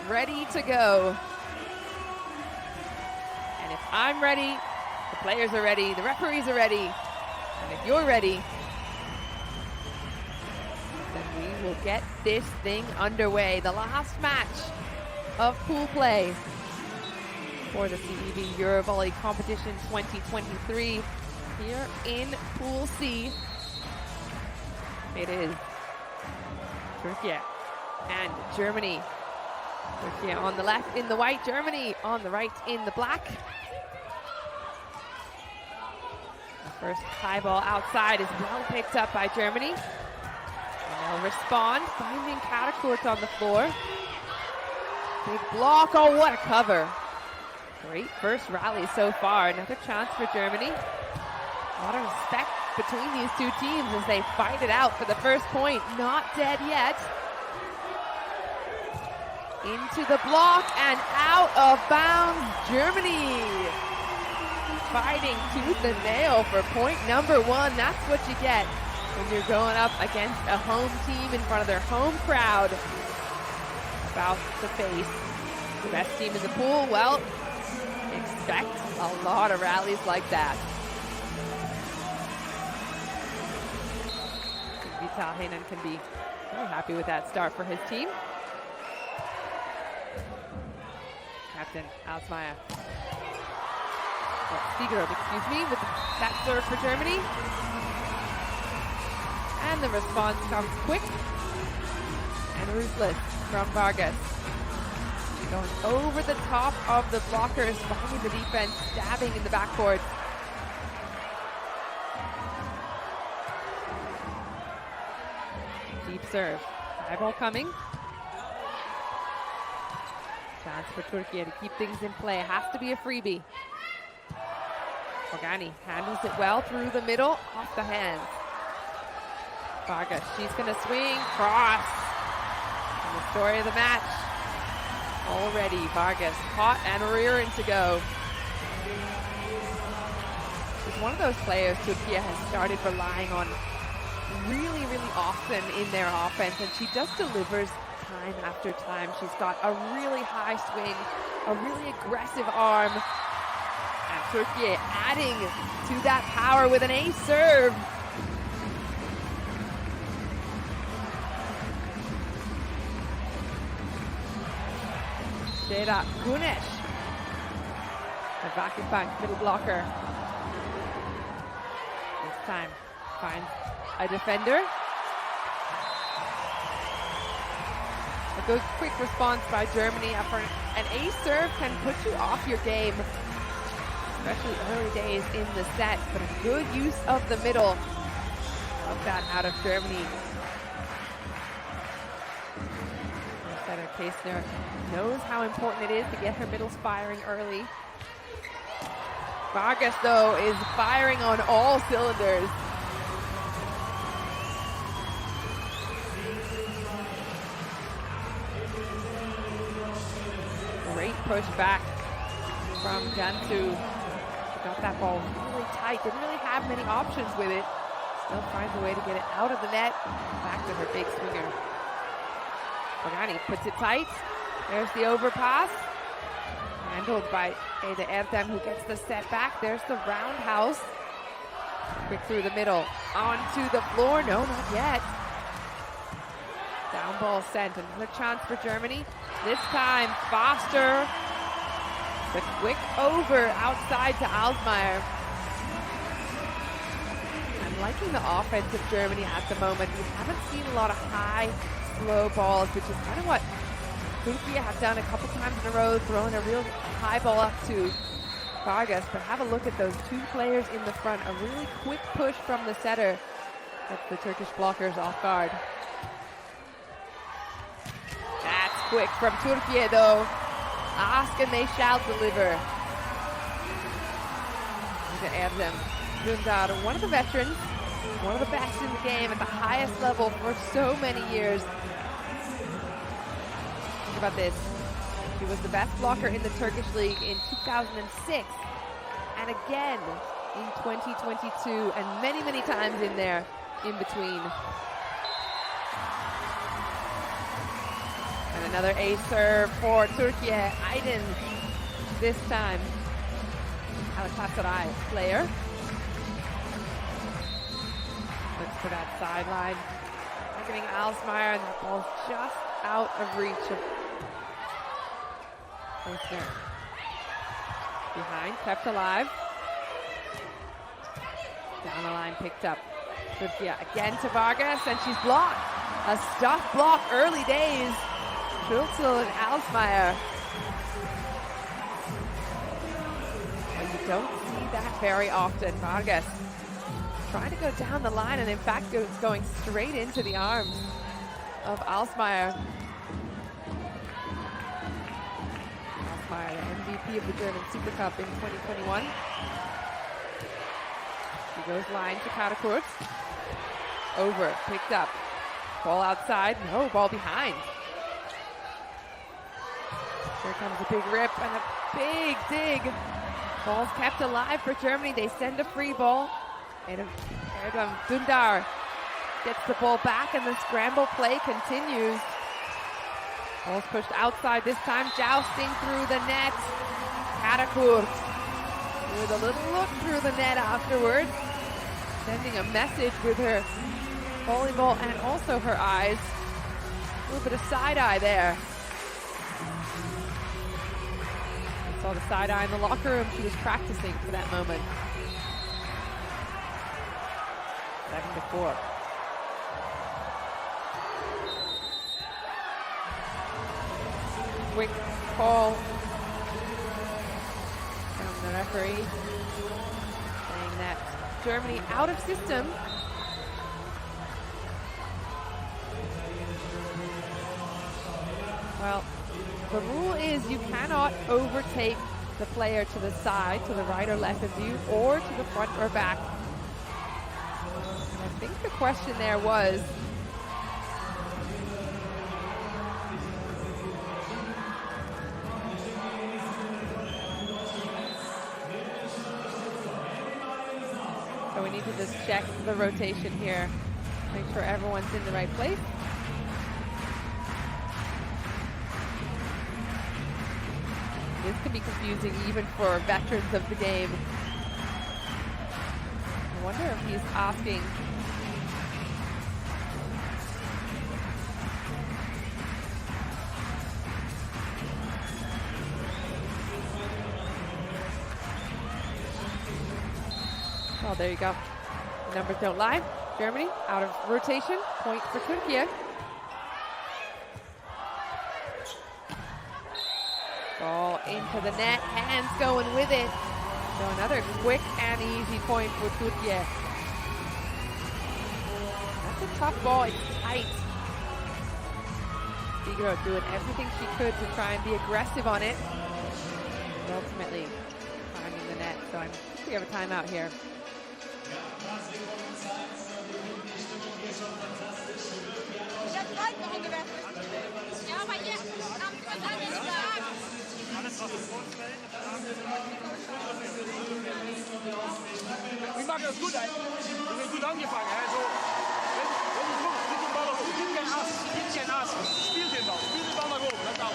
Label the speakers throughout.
Speaker 1: ready to go. And if I'm ready, the players are ready, the referees are ready, and if you're ready, then we will get this thing underway. The last match of pool play for the CEV EuroVolley competition 2023 here in Pool C. It is Turkiye and Germany. Turkiye on the left in the white, Germany on the right in the black. The first high ball outside is well picked up by Germany. And they'll respond, finding Katakurt on the floor. Big block, oh what a cover. Great first rally so far, another chance for Germany. A lot of respect between these two teams as they fight it out for the first point. Not dead yet. Into the block and out of bounds, Germany. Fighting tooth and nail for point number one. That's what you get when you're going up against a home team in front of their home crowd. About to face the best team in the pool. Well, expect a lot of rallies like that. Vital Heinen can be very happy with that start for his team. Captain Alsmeyer. Stigerud, excuse me, with that serve for Germany. And the response comes quick and ruthless from Vargas. Going over the top of the blockers, finding the defense, stabbing in the backcourt. Deep serve. High ball coming. Chance for Turkiye to keep things in play. Has to be a freebie. Organi handles it well through the middle, off the hands. Vargas, she's going to swing, cross. And the story of the match. Already, Vargas hot and rearing to go. She's one of those players Turkiye has started relying on really, really often in their offense, and she just delivers time after time. She's got a really high swing, a really aggressive arm, and Turkiye adding to that power with an ace serve. Seda Güneş. The vacuum bank middle blocker. This time finds a defender. A good quick response by Germany after an ace serve can put you off your game, especially early days in the set, but a good use of the middle. Love that out of Germany. Setter Kaestner knows how important it is to get her middles firing early. Vargas, though, is firing on all cylinders. Great push back from Cantu. She got that ball really tight, didn't really have many options with it. Still finds a way to get it out of the net, back to her big swinger. Organi puts it tight. There's the overpass. Handled by Eda Erdem, who gets the set back. There's the roundhouse. Quick through the middle. Onto the floor. No, not yet. Down ball sent. Another chance for Germany. This time faster. The quick over outside to Alsmeyer. I'm liking the offense of Germany at the moment. We haven't seen a lot of high, slow balls, which is kind of what Turkiye have done a couple times in a row, throwing a real high ball up to Vargas. But have a look at those two players in the front. A really quick push from the setter gets the Turkish blockers off guard. That's quick from Turkiye, though. Ask and they shall deliver. Look at Erdem. Dündar, one of the veterans, one of the best in the game at the highest level for so many years. Think about this. She was the best blocker in the Turkish league in 2006 and again in 2022 and many, many times in there in between. And And another ace serve for Türkiye. Aydın this time. Galatasaray player. Looks for that sideline. Targeting Alsmeyer, and that ball's just out of reach of Listener. Behind, kept alive. Down the line, picked up. Türkiye again to Vargas, and she's blocked. A stuff block, early days. Schulzel and Alsmeyer. But you don't see that very often. Vargas trying to go down the line, and in fact going straight into the arms of Alsmeyer. Alsmeyer, the MVP of the German Super Cup in 2021. She goes line to Karakurt. Over, picked up. Ball outside, no, ball behind. Here comes a big rip and a big dig. Ball's kept alive for Germany. They send a free ball. Erdem Dündar gets the ball back, and the scramble play continues. Ball's pushed outside this time, jousting through the net. Karakurt with a little look through the net afterwards, sending a message with her volleyball and also her eyes. A little bit of side eye there. I saw the side eye in the locker room. She was practicing for that moment. 7-4. Quick call from the referee saying that Germany out of system. Well, the rule is you cannot overtake the player to the side, to the right or left of you, or to the front or back. And I think the question there was, so we need to just check the rotation here, make sure everyone's in the right place. This can be confusing even for veterans of the game. I wonder if he's asking. Oh, there you go. The numbers don't lie. Germany out of rotation. Point for Türkiye. Ball into the net, hands going with it. So another quick and easy point for Türkiye. That's a tough ball, it's tight. Figaro doing everything she could to try and be aggressive on it. And ultimately finding the net, so I think we have a timeout here.
Speaker 2: Ich mag das gut, wir sind gut angefangen. Also, wenn du guckst, gib den Ball nach oben, gib kein Ass, spiel den Ball nach oben, das auch.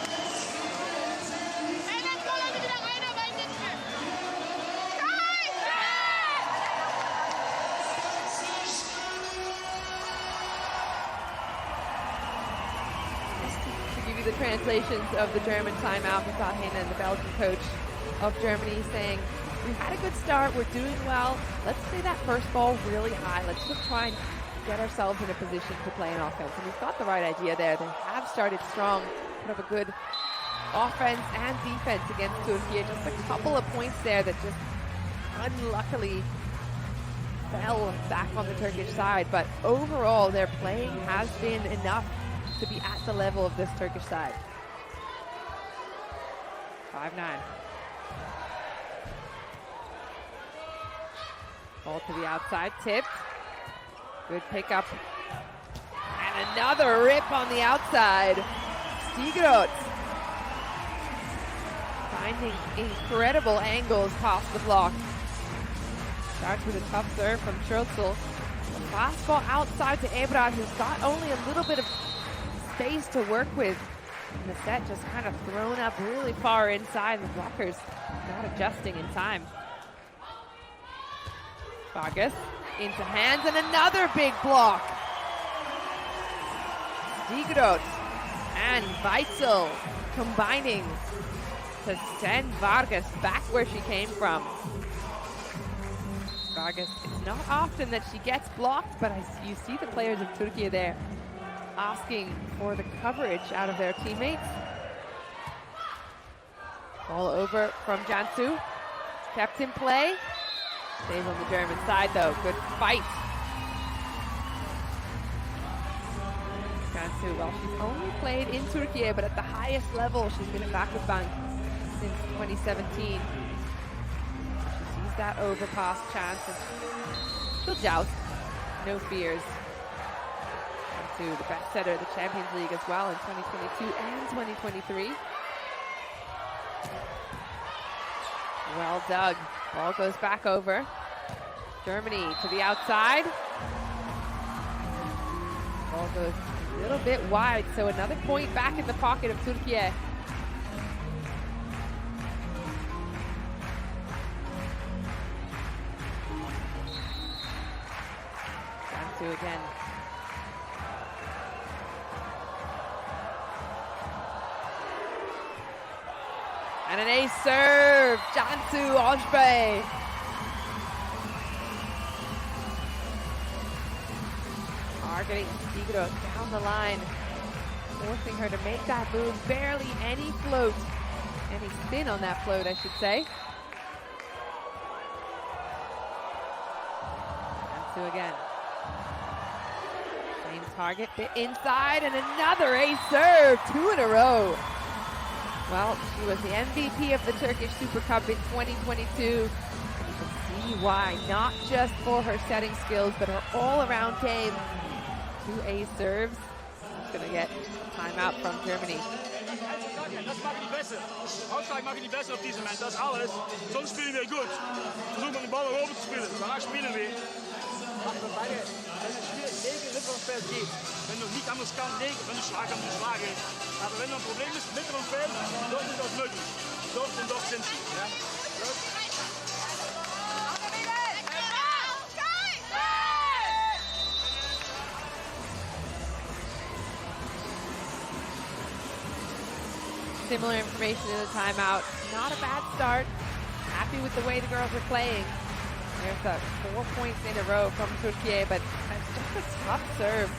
Speaker 1: The translations of the German timeout. We saw Hande, the Belgian coach of Germany, saying, we've had a good start, we're doing well. Let's play that first ball really high. Let's just try and get ourselves in a position to play an offense. And we've got the right idea there. They have started strong, put up a good offense and defense against Türkiye. Just a couple of points there that just unluckily fell back on the Turkish side. But overall, their playing has been enough to be at the level of this Turkish side. 5-9. Ball to the outside, tipped. Good pickup. And another rip on the outside. Stigrot finding incredible angles past the block. Starts with a tough serve from Schulzel. The fast ball outside to Ebrar, who's got only a little bit of space to work with. And the set just kind of thrown up really far inside. The blockers not adjusting in time. Vargas into hands and another big block. Stigrot and Weitzel combining to send Vargas back where she came from. Vargas, it's not often that she gets blocked, but you see the players of Türkiye there asking for the coverage out of their teammates. Ball over from Cansu. Kept in play. Stays on the German side though. Good fight. Cansu, well, she's only played in Türkiye, but at the highest level, she's been at Vakıfbank since 2017. She sees that overpass chance and she'll joust. No fears. Cansu, the best setter of the Champions League as well in 2022 and 2023. Well dug. Ball goes back over. Germany to the outside. Ball goes a little bit wide, so another point back in the pocket of Türkiye. Cansu again. And an ace serve, Cansu Ojbe. Targeting Stigrot down the line, forcing her to make that move. Barely any float, any spin on that float, I should say. Cansu again. Same target, bit inside, and another ace serve, 2 in a row. Well, she was the MVP of the Turkish Super Cup in 2022. And you can see why, not just for her setting skills, but her all-around game. 2 ace serves. She's going to get timeout from Germany.
Speaker 2: Das machen die besser. Aufschlag machen die besser auf diesem Moment. Das alles. Sonst spielen wir gut. Versuchen wir den Ball nach oben zu spielen. Danach spielen wir. Machen wir beide. Wenn es schwierig legen, mittleres Feld geht. Wenn du nicht anders kannst, legen. Wenn du schlagen kannst, du schlagen. Aber wenn du ein Problem ist, mittleren Feld, dort ist das möglich. Dort und dort sind sie. Ja?
Speaker 1: Similar information in the timeout. Not a bad start. Happy with the way the girls are playing. There's a 4 points in a row from Türkiye, but that's just a tough serve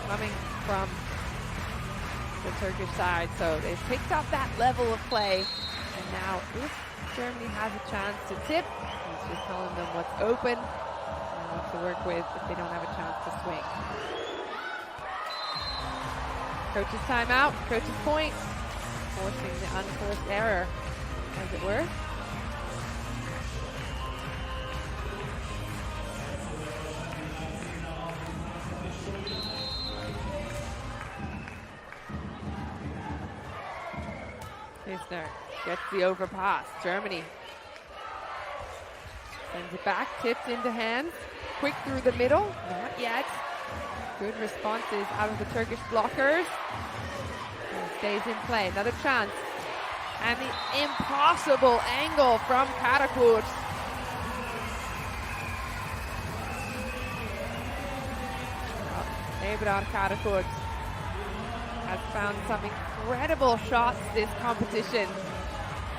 Speaker 1: coming from the Turkish side. So they've picked up that level of play. And now if Germany has a chance to tip, he's just telling them what's open and what to work with if they don't have a chance to swing. Coach's timeout, coach's point. Forcing the unforced error, as it were. Kisner gets the overpass. Germany sends it back, tipped into hands. Quick through the middle, not yet. Good responses out of the Turkish blockers. Stays in play, another chance. And the impossible angle from Karakurt. Ebrar Karakurt has found some incredible shots this competition,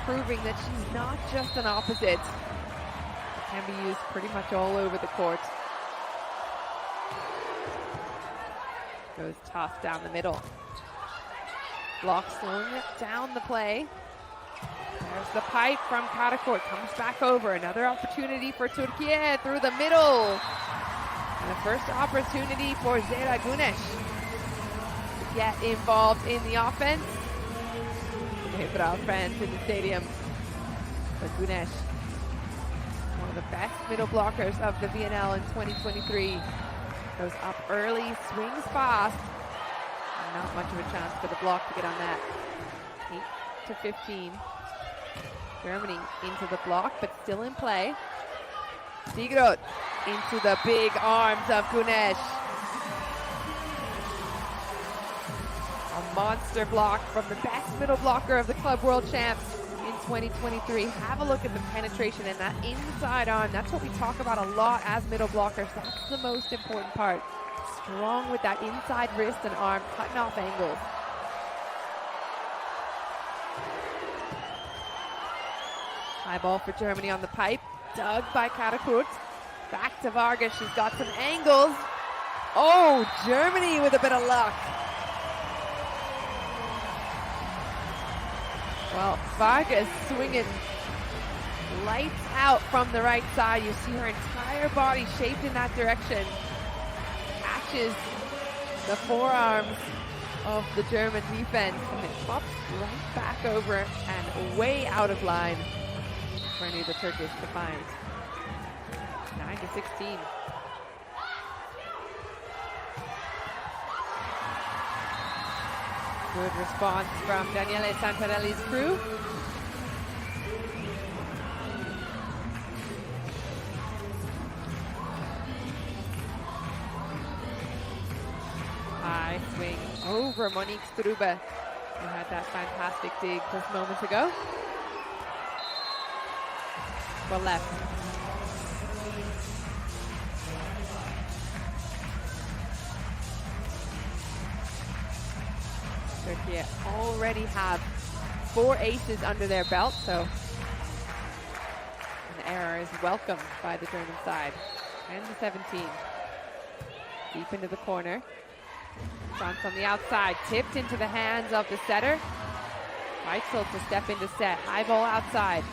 Speaker 1: proving that she's not just an opposite. It can be used pretty much all over the court. Goes tough down the middle. Block slowing it down the play. There's the pipe from Karakurt. Comes back over. Another opportunity for Türkiye through the middle. And the first opportunity for Zehra Güneş to get involved in the offense. Ebrar fans in the stadium. But Güneş, one of the best middle blockers of the VNL in 2023. Goes up early, swings fast. Not much of a chance for the block to get on that. 8-15. Germany into the block, but still in play. Stigrot into the big arms of Güneş. A monster block from the best middle blocker of the Club World Champs in 2023. Have a look at the penetration and that inside arm. That's what we talk about a lot as middle blockers. That's the most important part. Strong with that inside wrist and arm, cutting off angles. High ball for Germany on the pipe. Dug by Karakurt. Back to Vargas. She's got some angles. Oh, Germany with a bit of luck. Well, Vargas swinging lights out from the right side. You see her entire body shaped in that direction. Catches the forearms of the German defense and it pops right back over and way out of line for any of the Turkish to find. 9-16. Good response from Daniele Santarelli's crew. High swing over Monique Strube, who had that fantastic dig just moments ago. Well left. Turkiye already have 4 aces under their belt, so an error is welcomed by the German side. 10-17. Deep into the corner. Chance on the outside, tipped into the hands of the setter. Weitzel to step into set. High ball outside.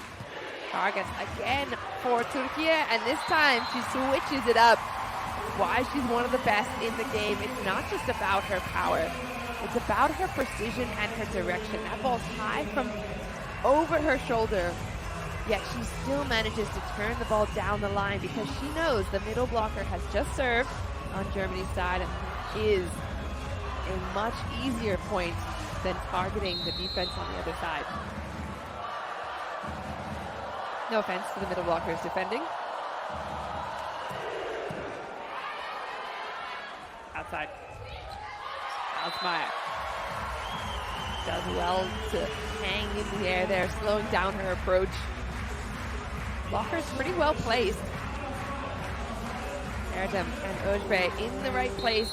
Speaker 1: Vargas again for Turkiye, and this time she switches it up. Why she's one of the best in the game. It's not just about her power. It's about her precision and her direction. That ball's high from over her shoulder, yet she still manages to turn the ball down the line because she knows the middle blocker has just served on Germany's side and is a much easier point than targeting the defense on the other side. No offense to the middle blockers defending. Outside. Alsmeyer does well to hang in the air there, slowing down her approach. Blockers pretty well placed. Erdem and Özbey in the right place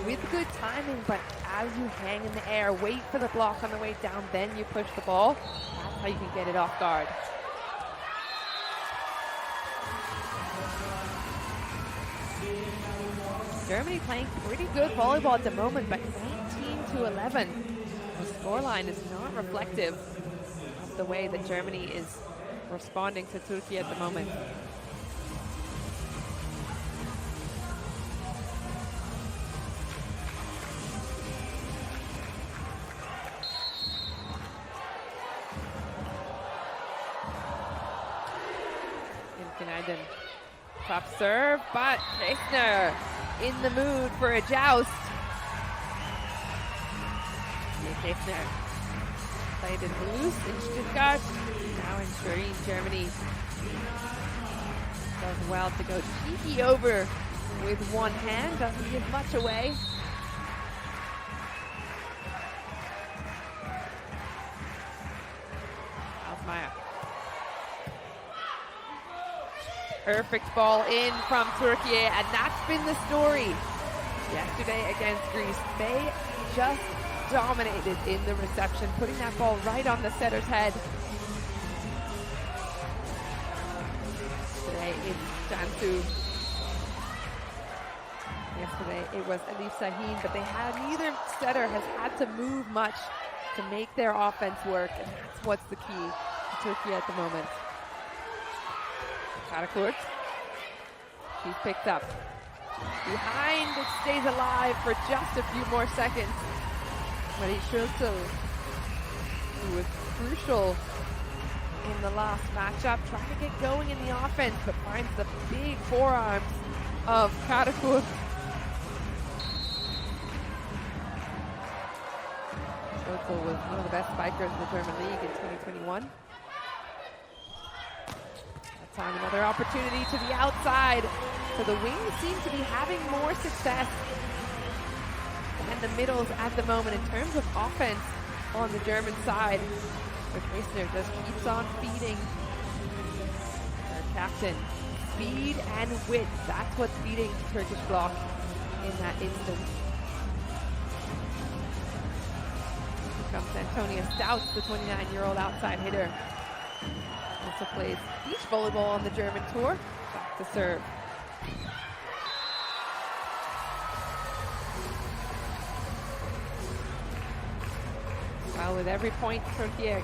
Speaker 1: with good timing, but as you hang in the air, wait for the block on the way down, then you push the ball. That's how you can get it off guard. Germany playing pretty good volleyball at the moment, but 19-11. The scoreline is not reflective of the way that Germany is responding to Turkey at the moment. Imkinaydın. Top serve, but Kessner in the mood for a joust. Kessner played in Toulouse, in Stuttgart, now in Turin, Germany. Does well to go cheeky over with one hand, doesn't give much away. Alsmeyer. Perfect ball in from Turkiye, and that's been the story yesterday against Greece. They just dominated in the reception, putting that ball right on the setter's head. Today it's Cantu. Yesterday it was Elif Sahin, but neither setter has had to move much to make their offense work, and that's what's the key to Turkey at the moment. Karakurt. He's picked up. Behind, it stays alive for just a few more seconds. But Schulzel, who was crucial in the last matchup, trying to get going in the offense, but finds the big forearms of Karakurt. Schulzel was one of the best spikers in the German league in 2021. Time another opportunity to the outside. So the wings seem to be having more success and the middles at the moment in terms of offense on the German side. But Kaestner just keeps on feeding her captain. Speed and width, that's what's beating the Turkish block in that instance. Here comes Antonia Stouts, the 29-year-old outside hitter. Also plays beach volleyball on the German tour. Back to serve. Well, with every point, Turkiye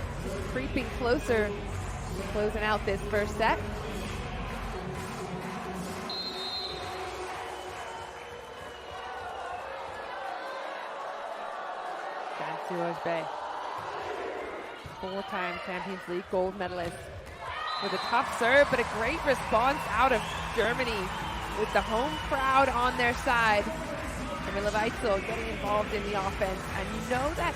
Speaker 1: creeping closer to closing out this first set. Cansu Özbey, four-time Champions League gold medalist, with a tough serve, but a great response out of Germany with the home crowd on their side. Camilla Weitzel getting involved in the offense, and you know that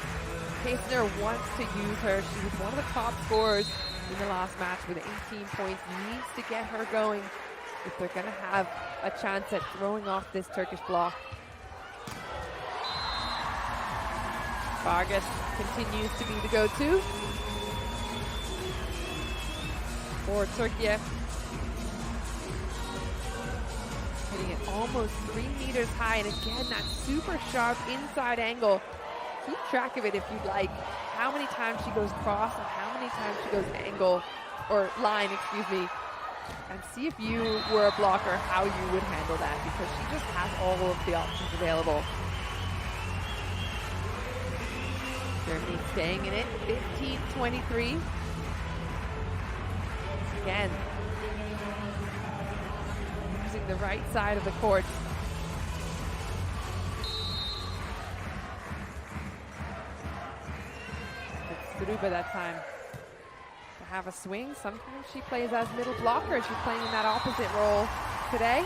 Speaker 1: Kaestner wants to use her. She was one of the top scorers in the last match with 18 points. Needs to get her going if they're going to have a chance at throwing off this Turkish block. Vargas continues to be the go-to for Turkiye. Hitting it almost 3 meters high, and again, that super sharp inside angle. Keep track of it if you'd like, how many times she goes cross and how many times she goes angle, or line, excuse me, and see if you were a blocker, how you would handle that, because she just has all of the options available. Germany staying in it, 15-23. Again, using the right side of the court. Struba that time to have a swing. Sometimes she plays as middle blocker. She's playing in that opposite role today.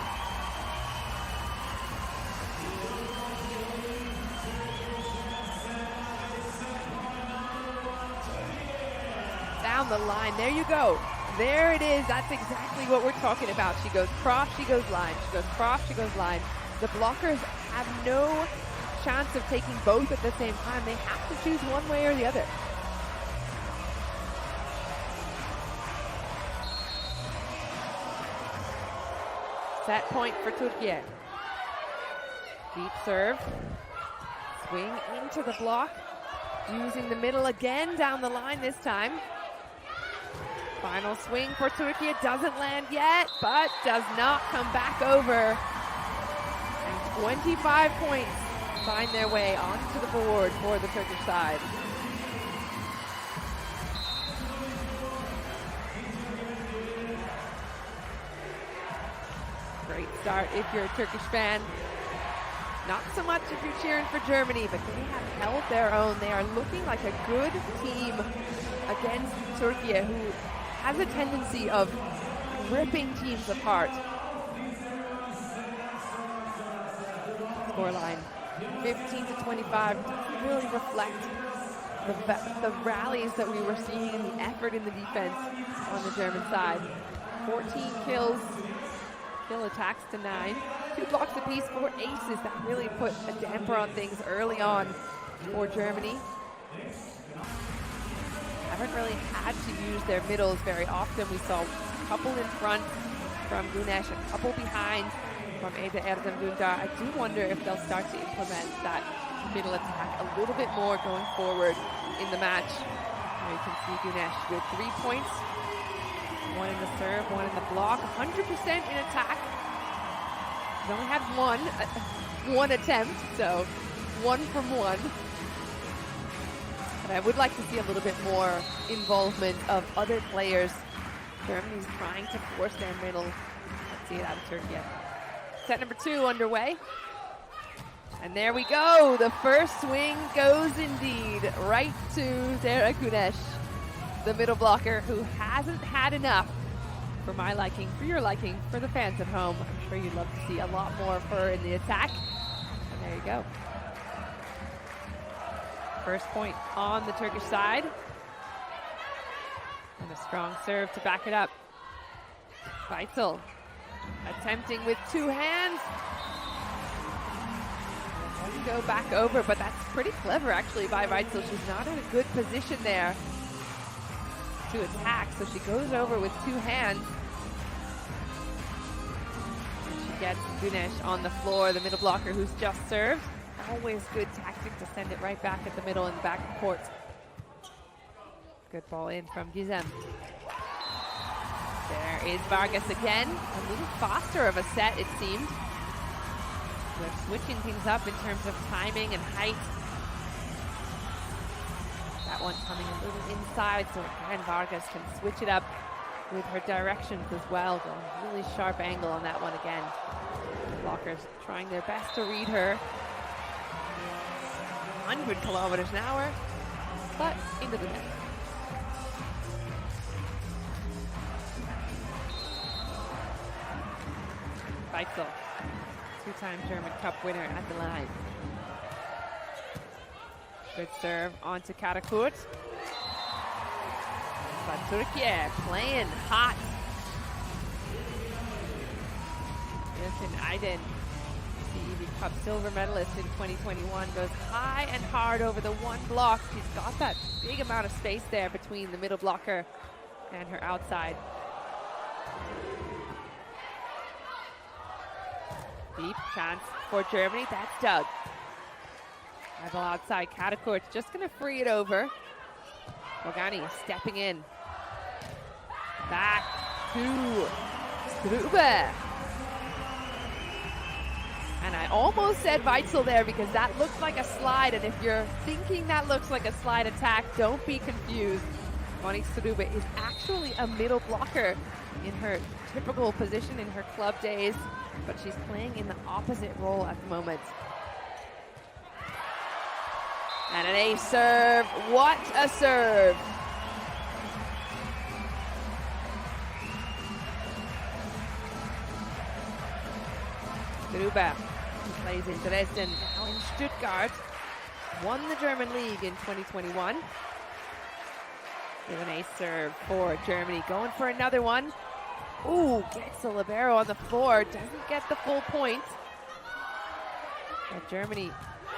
Speaker 1: Down the line. There you go. There it is. That's exactly what we're talking about. She goes cross, she goes line. She goes cross, she goes line. The blockers have no chance of taking both at the same time. They have to choose one way or the other. Set point for Türkiye. Deep serve. Swing into the block. Using the middle again down the line this time. Final swing for Türkiye. Doesn't land yet, but does not come back over. And 25 points find their way onto the board for the Turkish side. Great start if you're a Turkish fan. Not so much if you're cheering for Germany, but they have held their own. They are looking like a good team against Türkiye, who has a tendency of ripping teams apart. Scoreline 15-25 doesn't really reflect the rallies that we were seeing and the effort in the defense on the German side. 14 kills. Kill attacks to 9. 2 blocks apiece, 4 aces. That really put a damper on things early on for Germany. Haven't really had to use their middles very often. We saw a couple in front from Güneş, a couple behind from Eda Erdem Dündar. I do wonder if they'll start to implement that middle attack a little bit more going forward in the match. Now you can see Güneş with 3 points. 1 in the serve, 1 in the block, 100% in attack. He's only had one attempt, so 1 from 1. But I would like to see a little bit more involvement of other players. Germany's trying to force their middle. Let's see it out of Türkiye. Set number 2 underway. And there we go. The first swing goes indeed right to Zehra Güneş, the middle blocker who hasn't had enough, for my liking, for your liking, for the fans at home. I'm sure you'd love to see a lot more of her in the attack. And there you go. First point on the Turkish side. And a strong serve to back it up. Weitzel attempting with 2 hands. Doesn't go back over, but that's pretty clever actually by Weitzel. She's not in a good position there to attack, so she goes over with two hands. And she gets Güneş on the floor, the middle blocker who's just served. Always good tactic to send it right back at the middle in the back of court. Good ball in from Gizem. There is Vargas again. A little faster of a set, it seemed. We're switching things up in terms of timing and height. That one coming a little inside, so again Vargas can switch it up with her directions as well. Going really sharp angle on that one again. The blockers trying their best to read her. 100 kilometers an hour, but into the net. Weitzel, two-time German Cup winner at the line. Good serve onto Karakurt. But Türkiye playing hot. Yusuf Aydin, CEV Cup silver medalist in 2021, goes high and hard over the one block. She's got that big amount of space there between the middle blocker and her outside. Deep chance for Germany. That's Doug. High ball outside. Karakurt just going to free it over. Bogani stepping in. Back to Strube. And I almost said Weitzel there because that looks like a slide. And if you're thinking that looks like a slide attack, don't be confused. Monique Strube is actually a middle blocker in her typical position in her club days, but she's playing in the opposite role at the moment. And an ace serve. What a serve! Strube plays in Dresden, now in Stuttgart. Won the German league in 2021. With an ace serve for Germany. Going for another one. Ooh, gets the libero on the floor. Doesn't get the full point. But Germany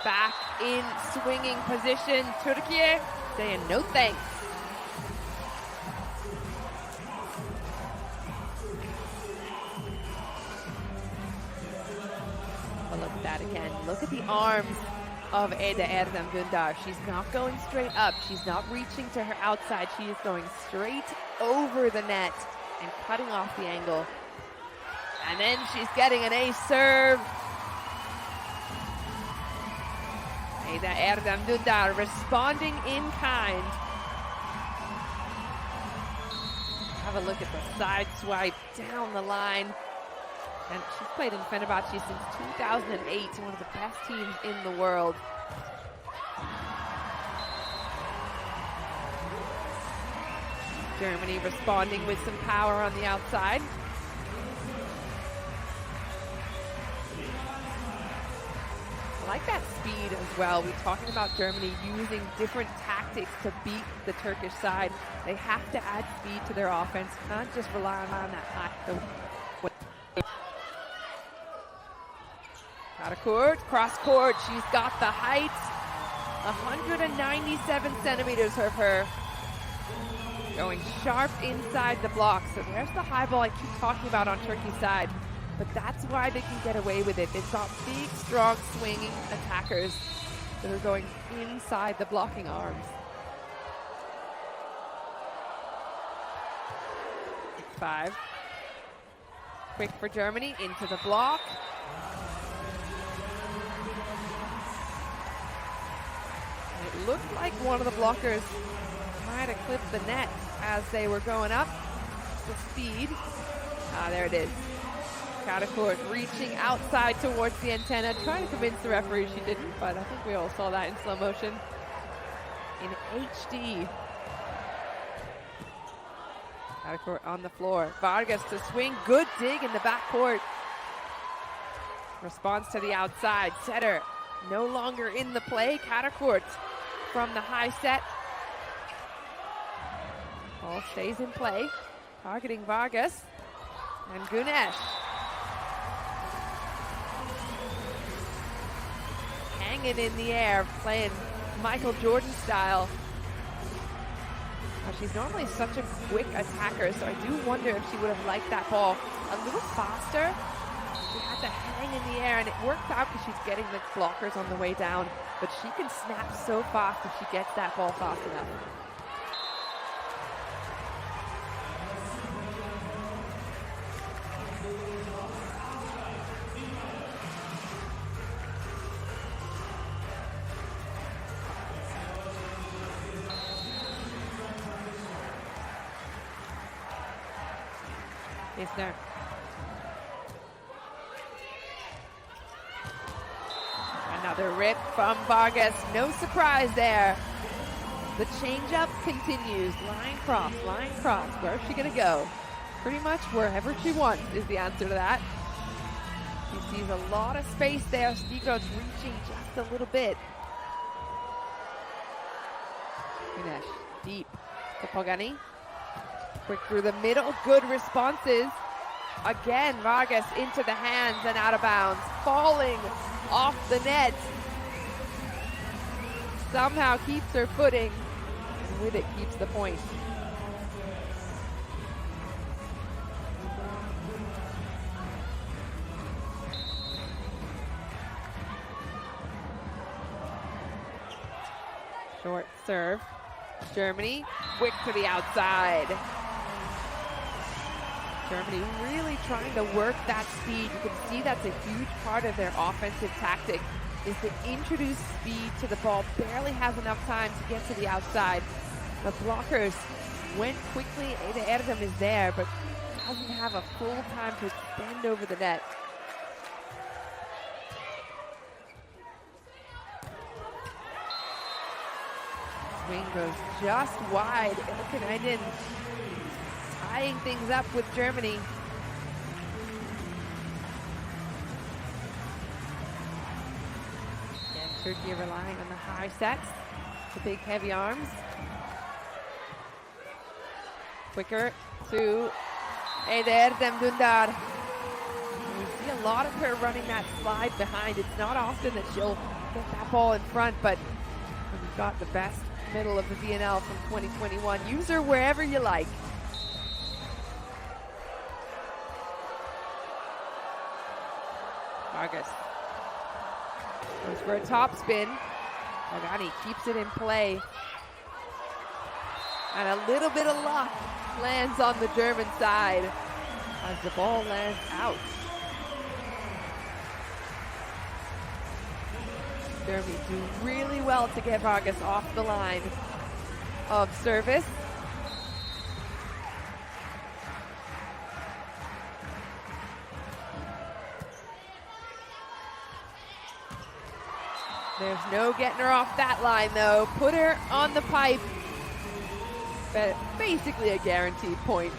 Speaker 1: back in swinging position. Türkiye saying no thanks. But look at that again. Look at the arms of Eda Erdem Dündar. She's not going straight up. She's not reaching to her outside. She is going straight over the net and cutting off the angle. And then she's getting an ace serve. Eda Erdem Dündar responding in kind. Have a look at the side swipe down the line. And she's played in Fenerbahce since 2008, one of the best teams in the world. Germany responding with some power on the outside. I like that speed as well. We're talking about Germany using different tactics to beat the Turkish side. They have to add speed to their offense, can't just rely on that high. Karakurt, cross court, she's got the height. 197 centimeters of her. Going sharp inside the block. So there's the high ball I keep talking about on Turkey's side. But that's why they can get away with it. They've got big, strong, swinging attackers that are going inside the blocking arms. 6-5. Quick for Germany, into the block. It looked like one of the blockers might have clipped the net as they were going up. The speed. There it is. Karakurt reaching outside towards the antenna, trying to convince the referee she didn't, but I think we all saw that in slow motion. In HD. Karakurt on the floor. Vargas to swing. Good dig in the backcourt. Response to the outside. Setter no longer in the play. Karakurt from the high set. Ball stays in play. Targeting Vargas. And Güneş. hanging in the air, playing Michael Jordan style. She's normally such a quick attacker, so I do wonder if she would have liked that ball a little faster. She had to hang in the air, and it worked out because she's getting the blockers on the way down, but she can snap so fast if she gets that ball fast enough. Isner. Another rip from Vargas. No surprise there. The changeup continues. Line cross, line cross. Where's she going to go? Pretty much wherever she wants is the answer to that. She sees a lot of space there. Stigros reaching just a little bit. Finish deep to Pogani. Quick through the middle, good responses. Again, Vargas into the hands and out of bounds, falling off the net. Somehow keeps her footing, and with it keeps the point. Short serve. Germany, quick to the outside. Germany really trying to work that speed. You can see that's a huge part of their offensive tactic, is to introduce speed to the ball. Barely has enough time to get to the outside. The blockers went quickly. Ada Erdem is there, but doesn't have a full time to extend over the net. Swing goes just wide. Ilkinen tying things up with Germany. Again, Turkey relying on the high sets, the big heavy arms. Quicker to Ada Erdem Dündar. We see a lot of her running that slide behind. It's not often that she'll get that ball in front, but we've got the best middle of the VNL from 2021. Use her wherever you like. Vargas goes for a top spin. Pogani keeps it in play. And a little bit of luck lands on the German side as the ball lands out. Germany do really well to get Vargas off the line of service. There's no getting her off that line though. Put her on the pipe. But basically a guaranteed point.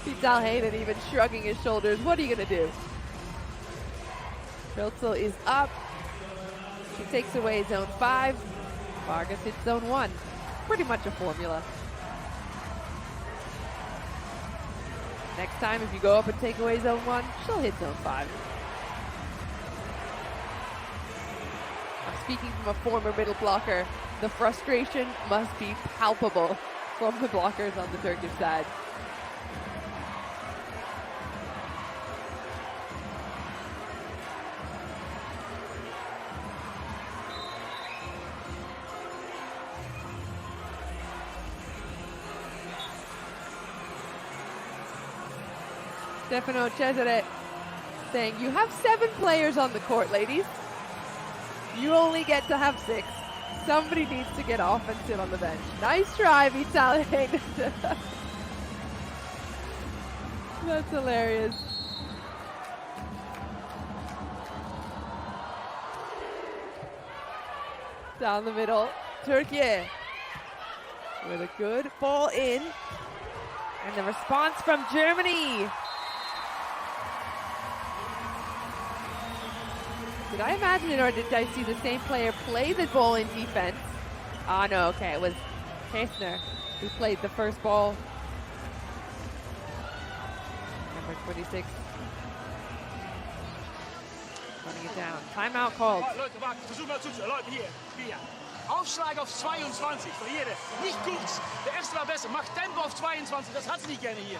Speaker 1: Vital Hayden even shrugging his shoulders. What are you gonna do? Schultzel is up. She takes away zone 5. Vargas hits zone 1. Pretty much a formula. Next time, if you go up and take away zone 1, she'll hit zone 5. I'm speaking from a former middle blocker. The frustration must be palpable from the blockers on the Turkish side. Stefano Cesare saying, you have 7 players on the court, ladies. You only get to have 6. Somebody needs to get off and sit on the bench. Nice try, Vital. That's hilarious. Down the middle, Türkiye with a good ball in. And the response from Germany. Did I imagine it, or did I see the same player play the ball in defense? Oh no, okay, it was Kessner who played the first ball. Number 26. Running it down. Timeout called.
Speaker 2: Leute, warte, versuch mal zuzuhören. Leute, hier. Aufschlag auf 22, verliere. Nicht kurz. Der erste war besser. Mach Tempo auf 22, das hat sie nicht gerne hier.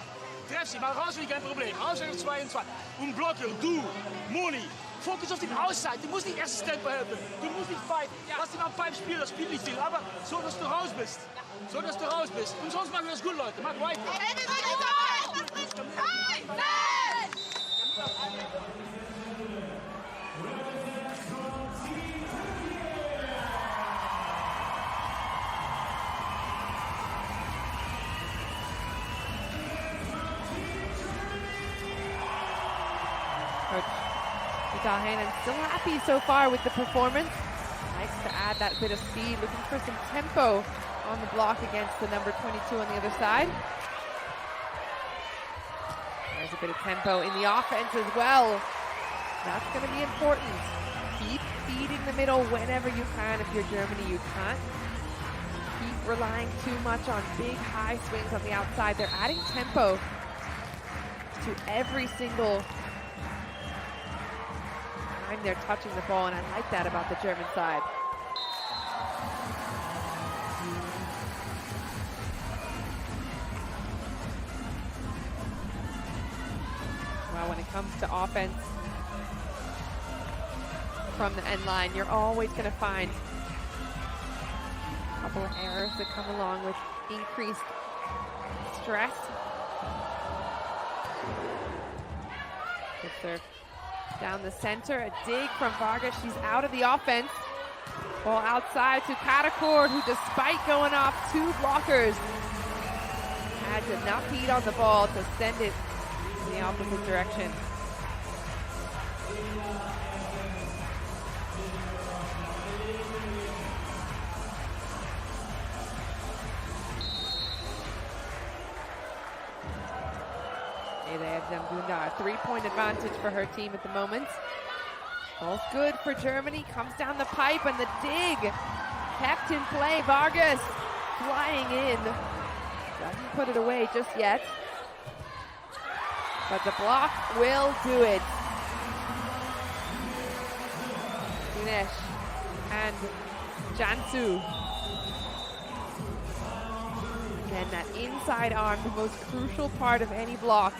Speaker 2: Treff sie, mal raus, wie kein Problem. Aufschlag auf 22. Und Blocker, du, Moni. Fokus auf die Auszeit. Du musst nicht erstes Tempo helfen. Du musst nicht pfeifen. Lass die mal Pipe spielen, das spielt nicht viel. Aber so, dass du raus bist. So, dass du raus bist. Und sonst machen wir das gut, Leute. Mach weiter.
Speaker 1: Hande still happy so far with the performance. Likes to add that bit of speed, looking for some tempo on the block against the number 22 on the other side. There's a bit of tempo in the offense as well. That's going to be important. Keep feeding the middle whenever you can. If you're Germany, you can't keep relying too much on big high swings on the outside. They're adding tempo to every single time they're touching the ball, and I like that about the German side. Well, when it comes to offense from the end line, you're always going to find a couple of errors that come along with increased stress. Good serve. Down the center, a dig from Vargas. She's out of the offense. Ball outside to Karakord, who despite going off two blockers, had enough heat on the ball to send it in the opposite direction. A 3-point advantage for her team at the moment. Ball's good for Germany. Comes down the pipe and the dig kept in play. Vargas flying in. Doesn't put it away just yet. But the block will do it. Dinesh and Jansu. Again, that inside arm, the most crucial part of any block.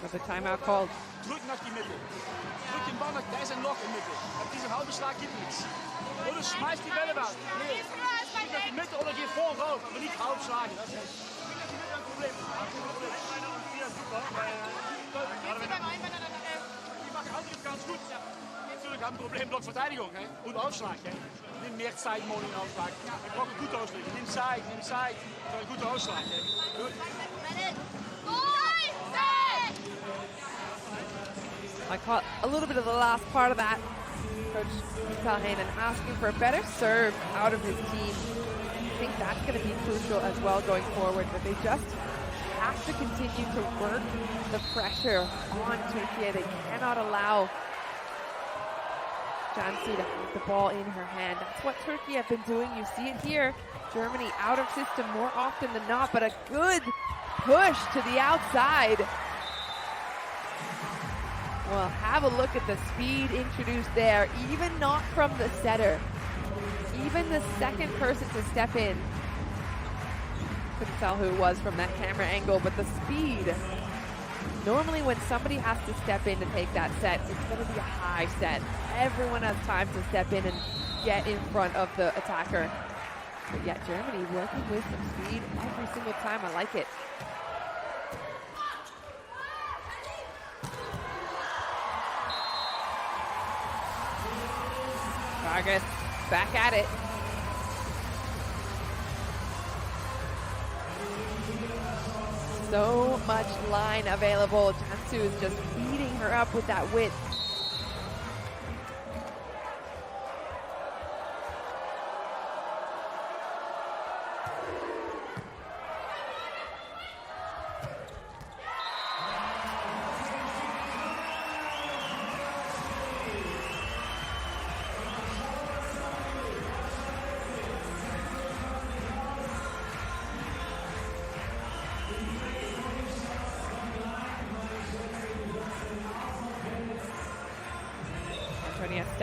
Speaker 1: With the timeout called.
Speaker 2: Drück nach die Mitte. Drück den Ball nach, da ist ein Loch in Mitte. Auf diesen halben Schlag gibt nichts. Oder schmeiß die Bälle weg. Nee. Drück nach die Mitte oder geh voll rauf, aber nicht halb schlagen. Das ist ein Problem. Die machen Angriff ganz gut. Natürlich haben ein Problem Blockverteidigung und Aufschlag. Nimm mehr Zeit, Moni, in Aufschlag. Wir brauchen gute Ausschläge. Nimm Zeit. Das ist ein guter Ausschlag. Gut.
Speaker 1: I caught a little bit of the last part of that. Coach Hande asking for a better serve out of his team. I think that's going to be crucial as well going forward, but they just have to continue to work the pressure on Türkiye. They cannot allow Jansu to have the ball in her hand. That's what Türkiye have been doing. You see it here. Germany out of system more often than not, but a good push to the outside. Well, have a look at the speed introduced there, even not from the setter. Even the second person to step in. Couldn't tell who it was from that camera angle, but the speed. Normally when somebody has to step in to take that set, it's going to be a high set. Everyone has time to step in and get in front of the attacker. But yet Germany working with some speed every single time. I like it. Vargas back at it. So much line available. Jansu is just beating her up with that width.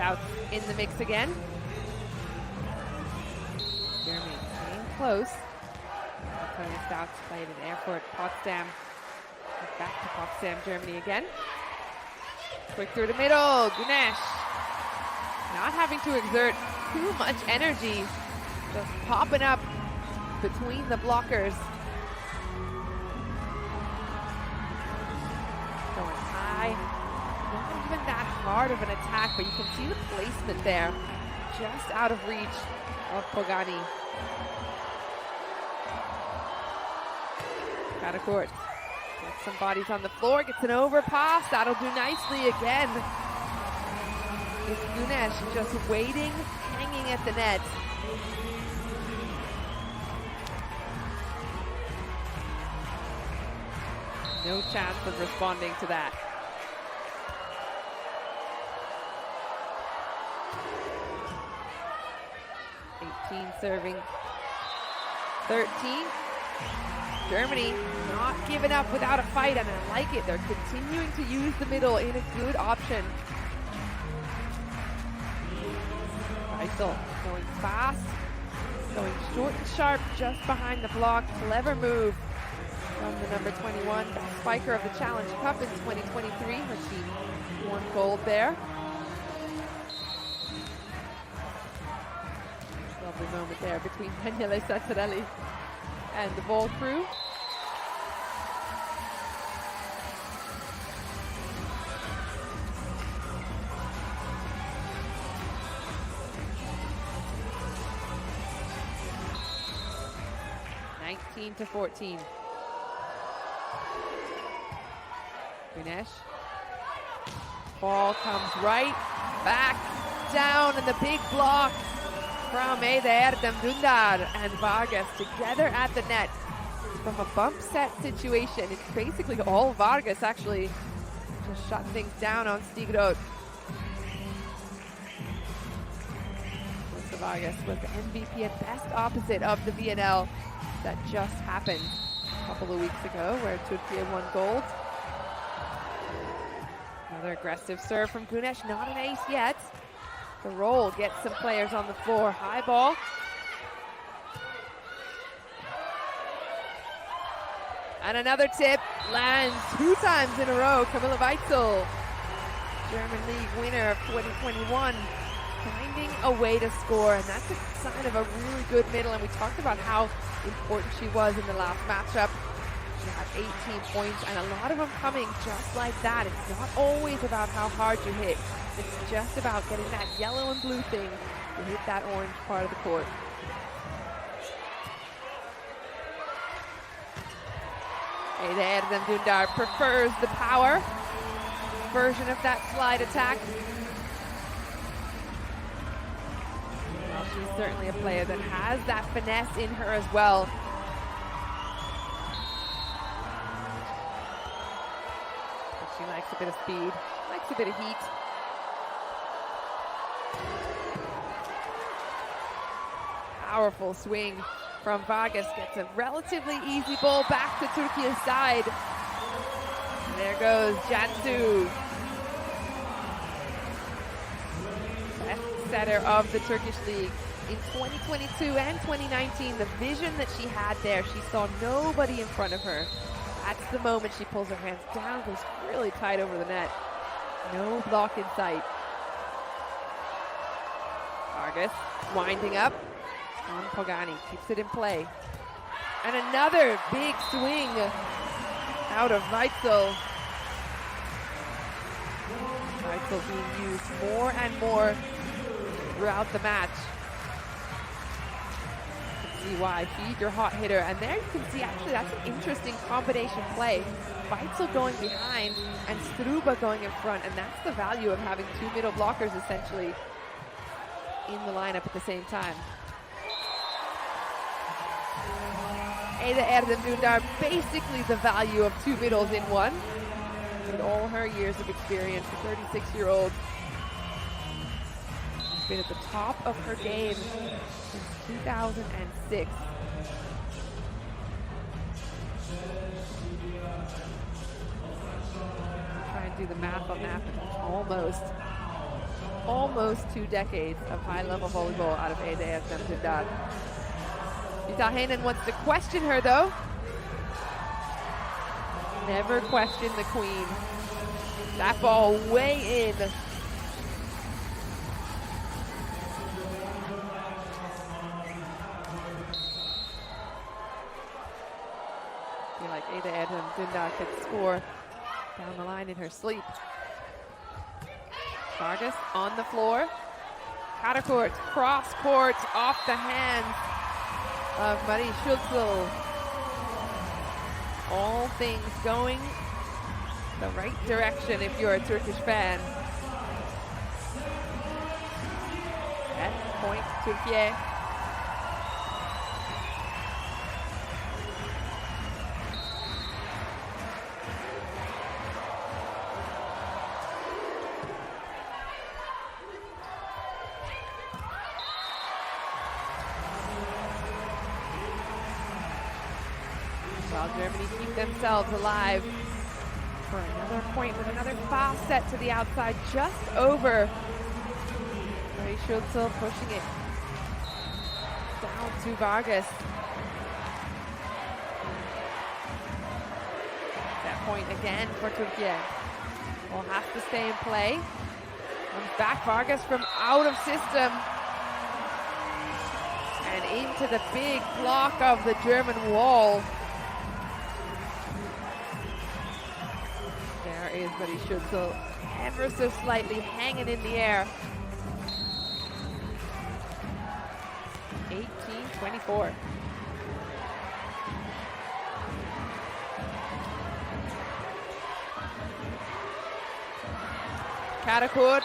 Speaker 1: outs in the mix again. Germany staying close. Opponents out to play it in Erfurt, Potsdam. Back to Potsdam, Germany again. Quick through the middle, Güneş. Not having to exert too much energy, just popping up between the blockers. Going high. Not even that hard of an attack, but you can see the placement there, just out of reach of Pogani. Karakurt gets some bodies on the floor, gets an overpass. That'll do nicely again. It's Güneş just waiting, hanging at the net. No chance of responding to that. 18 serving 13. Germany not giving up without a fight, and I like it. They're continuing to use the middle in a good option. Weitzel going fast, going short and sharp just behind the block. Clever move from the number 21, spiker of the Challenge Cup in 2023. Her team won gold there. Lovely moment there between Daniele Santarelli and the ball crew. To 14. Güneş. Ball comes right back down, and the big block from Erdem Dündar and Vargas together at the net. From a bump set situation, it's basically all Vargas actually just shut things down on Stig Roth. Vargas was the MVP and best opposite of the VNL that just happened a couple of weeks ago, where Türkiye won gold. Another aggressive serve from Güneş, not an ace yet. The roll gets some players on the floor. High ball. And another tip lands 2 times in a row. Camilla Weitzel, German League winner of 2021. Finding a way to score, and that's a sign of a really good middle, and we talked about how important she was in the last matchup. She had 18 points, and a lot of them coming just like that. It's not always about how hard you hit. It's just about getting that yellow and blue thing to hit that orange part of the court. Erdem Dündar prefers the power version of that slide attack. She's certainly a player that has that finesse in her as well. But she likes a bit of speed, likes a bit of heat. Powerful swing from Vargas, gets a relatively easy ball back to Türkiye's side. And there goes Cansu. Setter of the Turkish League. In 2022 and 2019, the vision that she had there, she saw nobody in front of her. That's the moment she pulls her hands down, goes really tight over the net. No block in sight. Vargas winding up on Pogani, keeps it in play. And another big swing out of Weitzel. Weitzel being used more and more throughout the match. You can see why. Feed your hot hitter. And there you can see, actually, that's an interesting combination play. Weitzel going behind and Struba going in front. And that's the value of having 2 middle blockers, essentially, in the lineup at the same time. Erdem Dündar, basically the value of 2 middles in one. With all her years of experience, the 36-year-old. Been at the top of her game since 2006. Try and do the math on that, but almost almost 2 decades of high-level volleyball out of Hande Dündar. Jutta Heinen wants to question her, though. Never question the queen. That ball way in. I feel like Hande Dündar could score down the line in her sleep. Vargas on the floor. Karakurt, cross court, off the hands of Marie Schulzel. All things going the right direction if you're a Turkish fan. Set point, Türkiye. While Germany keep themselves alive for another point with another fast set to the outside, just over. Marie Schulzel pushing it down to Vargas. That point again for Türkiye. Will have to stay in play. Comes back Vargas from out of system. And into the big block of the German wall. There is Marie Schulzel, ever so slightly hanging in the air. 18-24. Karakurt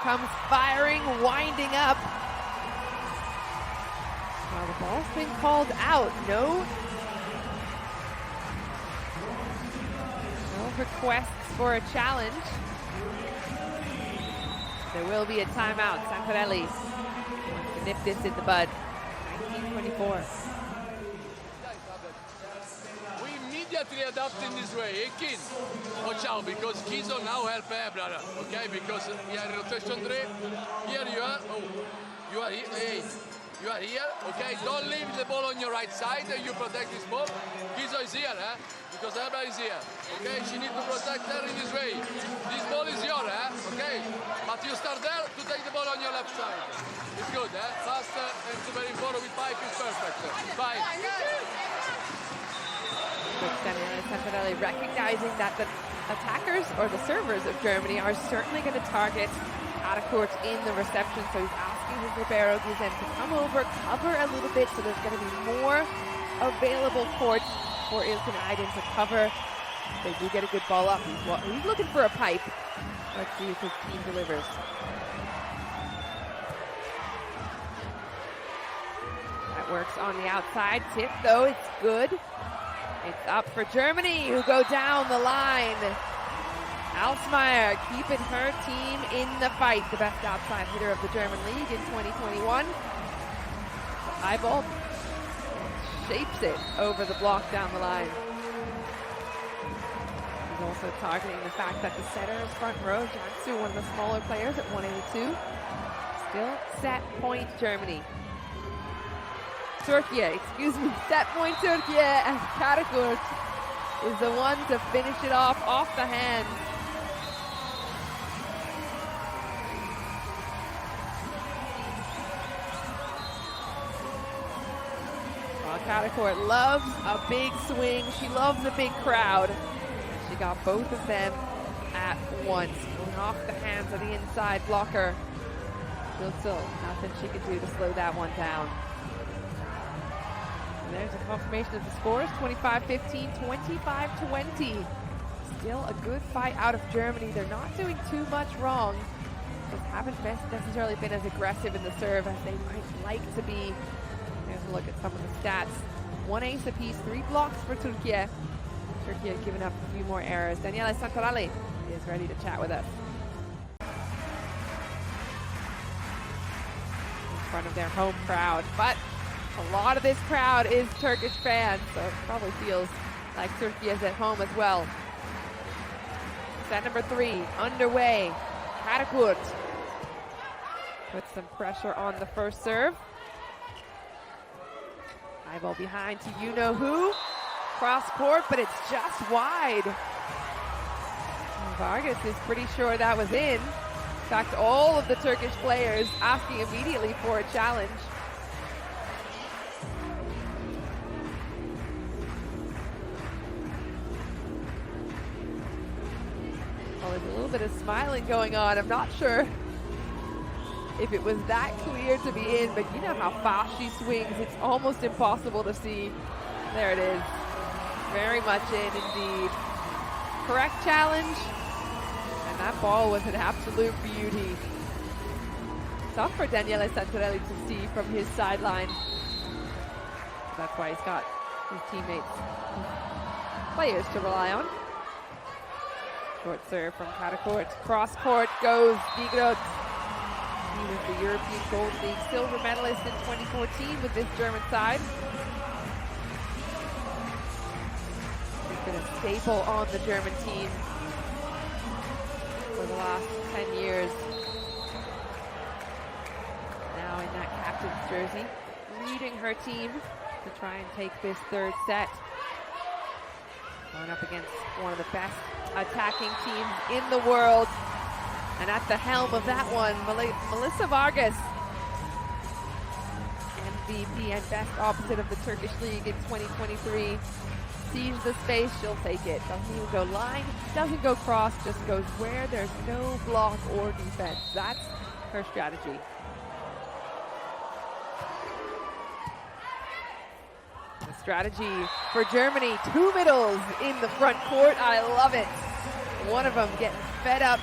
Speaker 1: comes firing, winding up. Well, the ball's been called out. No requests for a challenge. There will be a timeout. Santarelli wants to nip this in the bud. 19-24.
Speaker 3: We immediately adapt in this way. Hey, Kin, watch out, because Kizo now help brother. Okay, because we are rotation 3. Here you are. Oh, you are here. Hey, you are here. Okay, don't leave the ball on your right side. You protect this ball. Kizo is here, because Elba is here. Okay, she needs to protect her in this way. This ball is yours, okay? But you start there to take the ball on your left side. It's good, fast and super important with pipe is perfect. Bye.
Speaker 1: Daniele Santarelli recognizing that the attackers or the servers of Germany are certainly going to target Karakurt in the reception, so he's asking his libero Gizem to come over, cover a little bit, so there's going to be more available court for Ilkin Aydin to cover. They do get a good ball up. He's looking for a pipe. Let's see if his team delivers. That works on the outside. Tip, though, it's good. It's up for Germany, who go down the line. Alsmeyer keeping her team in the fight. The best outside hitter of the German league in 2021. The high ball shapes it over the block down the line. He's also targeting the fact that the setter is front row. Jansu, one of the smaller players at 182. Still set point Germany. Türkiye, set point Türkiye, and Karakurt is the one to finish it off the hands. Well, Karakurt loves a big swing. She loves a big crowd. She got both of them at once. Going off the hands of the inside blocker. Still nothing she can do to slow that one down. There's a confirmation of the scores, 25-15, 25-20. Still a good fight out of Germany. They're not doing too much wrong. Just haven't necessarily been as aggressive in the serve as they might like to be. Here's a look at some of the stats. 1 ace apiece, 3 blocks for Türkiye. Türkiye giving up a few more errors. Daniele Santarelli is ready to chat with us. In front of their home crowd, but a lot of this crowd is Turkish fans, so it probably feels like Türkiye is at home as well. Set number 3 underway. Karakurt Put some pressure on the first serve. High ball behind to you-know-who. Cross court, but it's just wide. And Vargas is pretty sure that was in. In fact, all of the Turkish players asking immediately for a challenge. Well, there's a little bit of smiling going on. I'm not sure if it was that clear to be in, but you know how fast she swings. It's almost impossible to see. There it is. Very much in indeed. Correct challenge. And that ball was an absolute beauty. Tough for Daniele Santarelli to see from his sideline. That's why he's got his teammates, his players to rely on. Short serve from Karakurt. Cross court goes Vigrod. He was the European Gold League silver medalist in 2014 with this German side. He's been a staple on the German team for the last 10 years. Now in that captain's jersey, leading her team to try and take this third set. Going up against one of the best attacking teams in the world. And at the helm of that one, Melissa Vargas, MVP and best opposite of the Turkish League in 2023. Sees the space, she'll take it. Doesn't even go line, doesn't go cross, just goes where there's no block or defense. That's her strategy. The strategy for Germany, 2 middles in the front court. I love it. One of them getting fed up.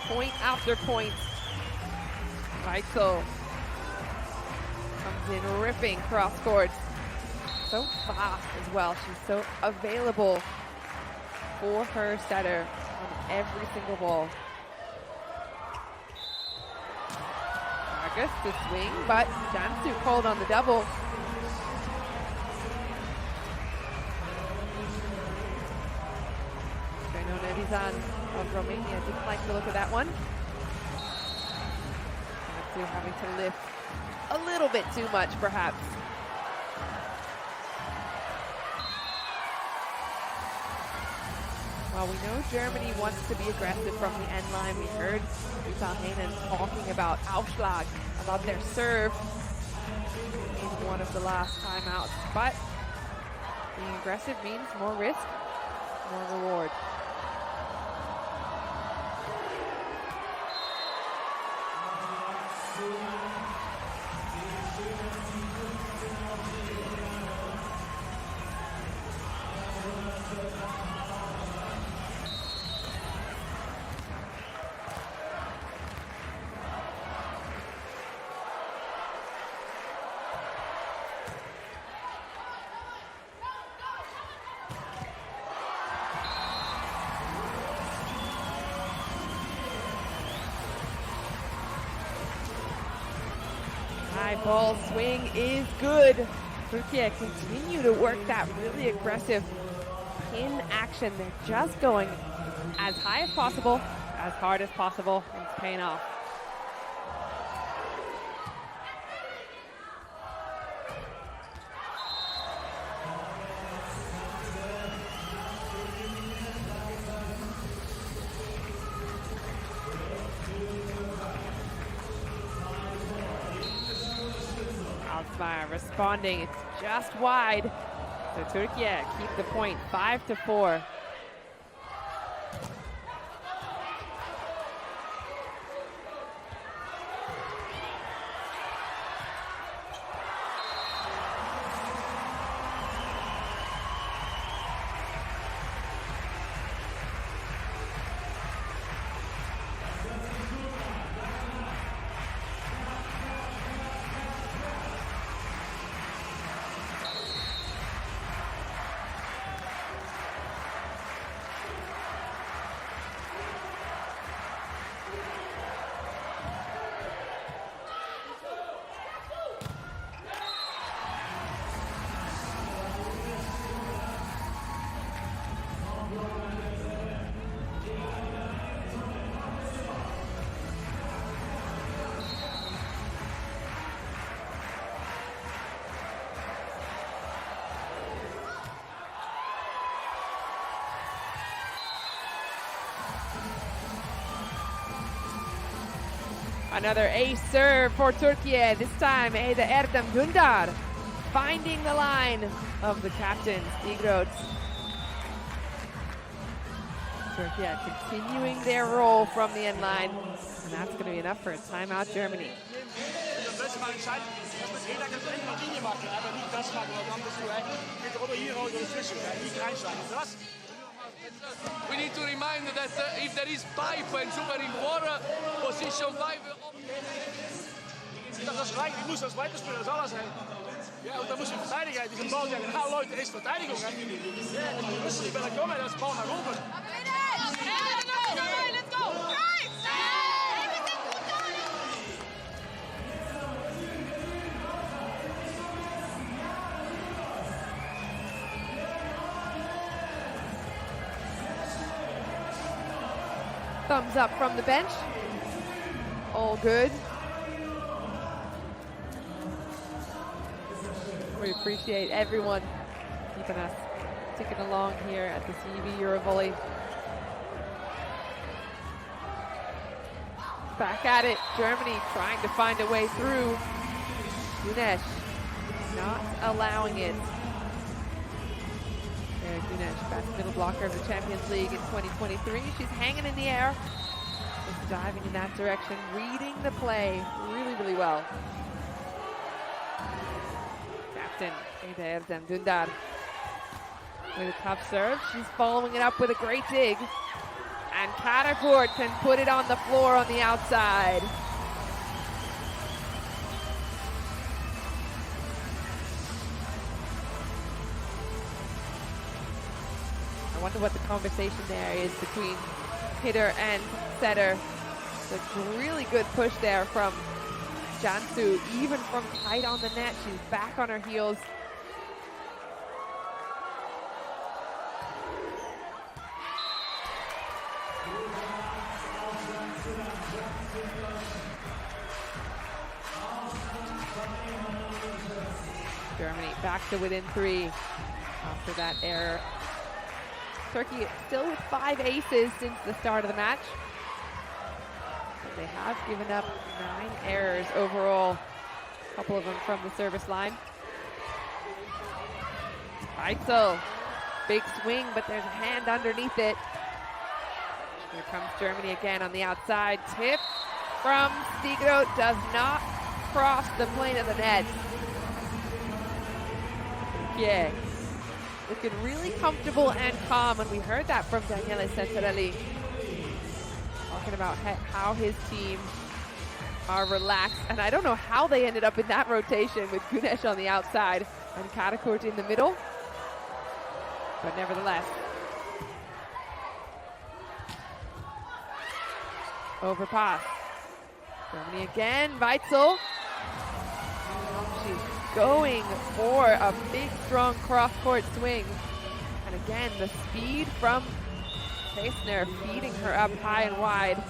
Speaker 1: Point after point. Weitzel comes in ripping cross court. So fast as well. She's so available for her setter on every single ball. Vargas to swing, but Jansu called on the double. Nevizan of Romania didn't like the look of that one. Having to lift a little bit too much, perhaps. Well, we know Germany wants to be aggressive from the end line. We heard Uta Heinen talking about Aufschlag, about their serve in one of the last timeouts. But being aggressive means more risk, more reward. High ball swing is good. Türkiye continue to work that really aggressive pin action. They're just going as high as possible, as hard as possible, and it's paying off. Responding, it's just wide. So Türkiye keep the point, 5-4. Another ace serve for Türkiye. This time, Hande Erdem Dündar finding the line of the captain, Stigroth. Türkiye continuing their roll from the end line. And that's going to be enough for a timeout, Germany.
Speaker 3: We need to remind that if there is pipe and super in 4, position 5.
Speaker 2: Dat is gelijk, die moest als buitenspelen, dat is alles. Ja, want dan moest je verdedigen. Het is een bal die gaat gaan Leute, is verdediging. Ja, en die moesten niet bij de komen, dat is de bal naar over.
Speaker 4: Let's go!
Speaker 1: Thumbs up from the bench. All good. We appreciate everyone keeping us ticking along here at the CEV EuroVolley. Back at it, Germany trying to find a way through. Güneş not allowing it. There, Güneş, best middle blocker of the Champions League in 2023. She's hanging in the air, just diving in that direction, reading the play really, really well. Captain Hande Erdem Dündar with a tough serve. She's following it up with a great dig. And Karakurt can put it on the floor on the outside. I wonder what the conversation there is between hitter and setter. It's a really good push there from Cansu, even from tight on the net. She's back on her heels. Germany back to within 3 after that error. Turkey still with 5 aces since the start of the match. But they have given up 9 errors overall, a couple of them from the service line. Weitzel, big swing, but there's a hand underneath it. Here comes Germany again on the outside. Tip from Stigroth does not cross the plane of the net. Yeah, looking really comfortable and calm, and we heard that from Daniele Santarelli, talking about how his team are relaxed, and I don't know how they ended up in that rotation with Güneş on the outside and Karakurt in the middle, but nevertheless. Overpass. Germany again, Weitzel. She's going for a big, strong cross-court swing. And again, the speed from Feisner feeding her up high and wide.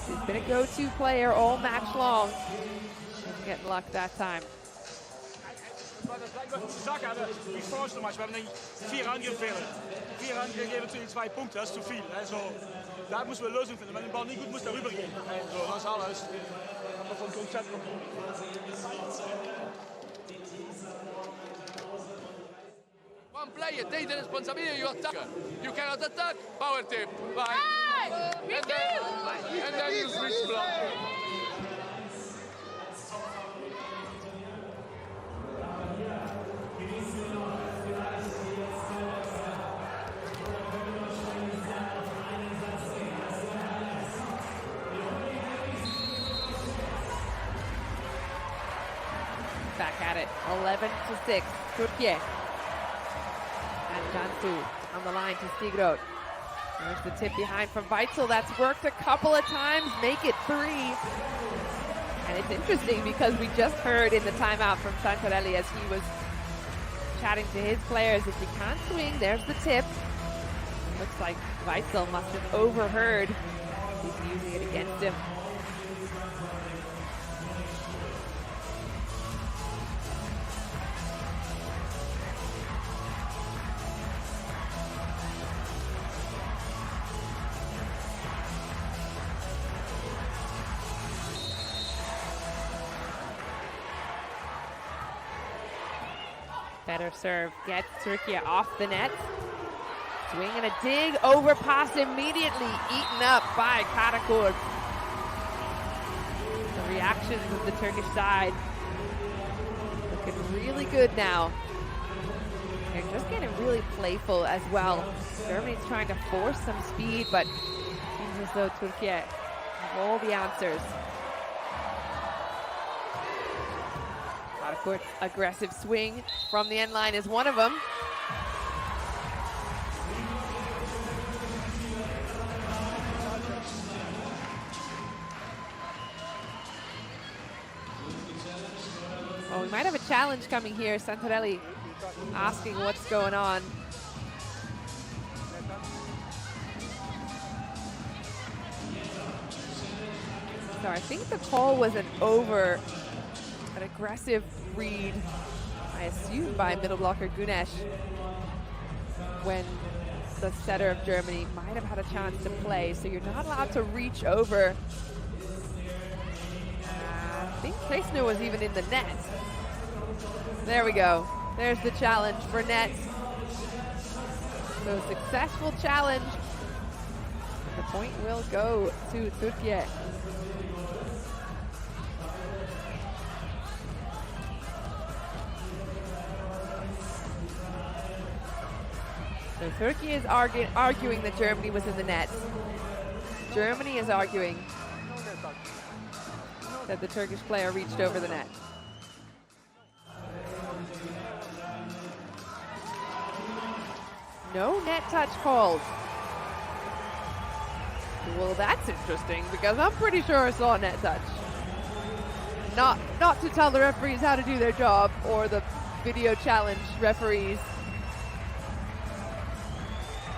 Speaker 1: She's been a go-to player all match long. Didn't get luck that time.
Speaker 2: Die voorste match, we hebben 4 aangegeven. 4 aangegeven natuurlijk 2 punten, dat is te veel. Zo, daar moeten we een lösing vinden. Maar de bal niet goed moest daarover gaan. Zo, dat is alles. Dat vond ik ontzettend.
Speaker 3: One player, take the responsibility, you attack. You cannot attack, power tip. Bye. And then you switch block.
Speaker 1: Back at it, 11-6, Türkiye. And Cansu on the line to Stigroth. There's the tip behind from Weitzel. That's worked a couple of times, make it 3. And it's interesting because we just heard in the timeout from Santarelli as he was chatting to his players, if you can't swing, there's the tip. It looks like Weitzel must have overheard. He's using it against him. Better serve gets Turkiye off the net. Swing and a dig, overpass immediately eaten up by Karakurt. The reactions of the Turkish side looking really good now. They're just getting really playful as well. Germany's trying to force some speed, but it seems as though Turkiye have all the answers. Karakurt's aggressive swing from the end line is one of them. Oh, we might have a challenge coming here. Santarelli asking what's going on. So I think the call was an aggressive read, I assume by middle blocker Güneş, when the setter of Germany might have had a chance to play. So you're not allowed to reach over. I think Kleisner was even in the net. There we go. There's the challenge for net. So successful challenge. The point will go to Türkiye. So Türkiye is arguing that Germany was in the net. Germany is arguing that the Turkish player reached over the net. No net touch called. Well, that's interesting because I'm pretty sure I saw a net touch. Not to tell the referees how to do their job, or the video challenge referees.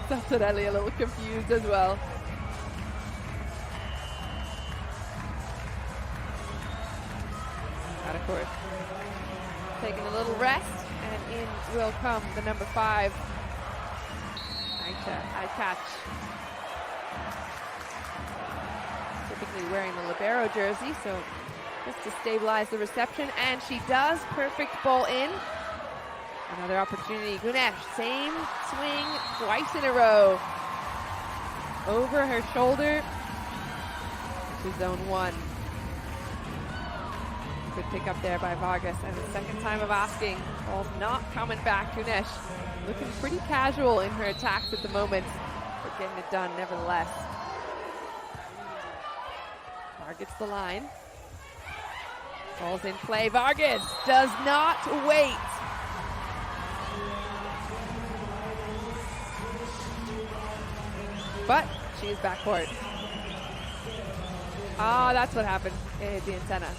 Speaker 1: Santarelli a little confused as well. And of course, taking a little rest, and in will come the number 5. I catch. Typically wearing the libero jersey, so just to stabilize the reception, and she does. Perfect ball in. Another opportunity. Güneş, same swing twice in a row. Over her shoulder to zone 1. Good pick up there by Vargas, and the second time of asking. Ball's not coming back. Güneş looking pretty casual in her attacks at the moment, but getting it done nevertheless. Targets the line. Ball's in play. Vargas does not wait. But she's backcourt. Ah, that's what happened. It hit the antenna.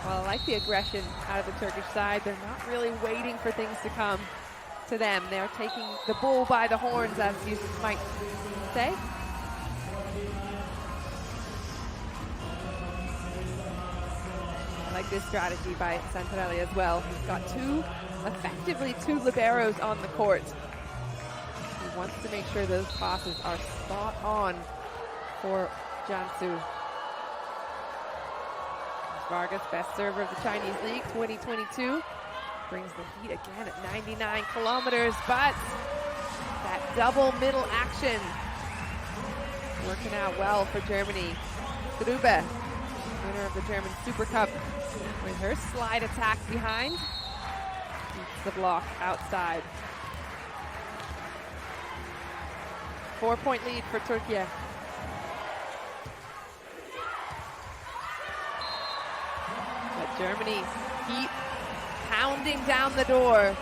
Speaker 1: Well, I like the aggression out of the Turkish side. They're not really waiting for things to come to them. They're taking the bull by the horns, as you might say. I like this strategy by Santarelli as well. He's got effectively two liberos on the court. He wants to make sure those passes are spot on for Jansu. Vargas, best server of the Chinese League 2022. Brings the heat again at 99 kilometers, but that double middle action working out well for Germany. Strube, winner of the German Super Cup, with her slide attack behind, keeps the block outside. 4-point lead for Türkiye. But Germany keep pounding down the door.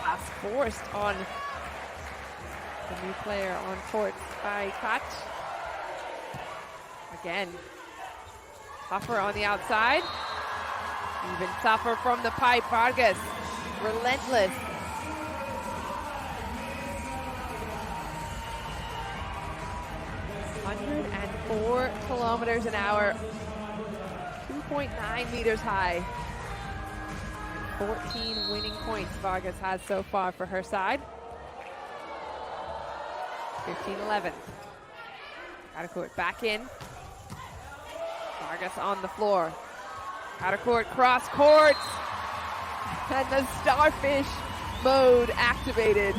Speaker 1: Pass forced on the new player on court by Kaç. Again, tougher on the outside. Even tougher from the pipe. Vargas, relentless. And 4 kilometers an hour, 2.9 meters high, 14 winning points Vargas has so far for her side. 15-11. Out of court, back in. Vargas on the floor. Out of court, cross court. And the starfish mode activated.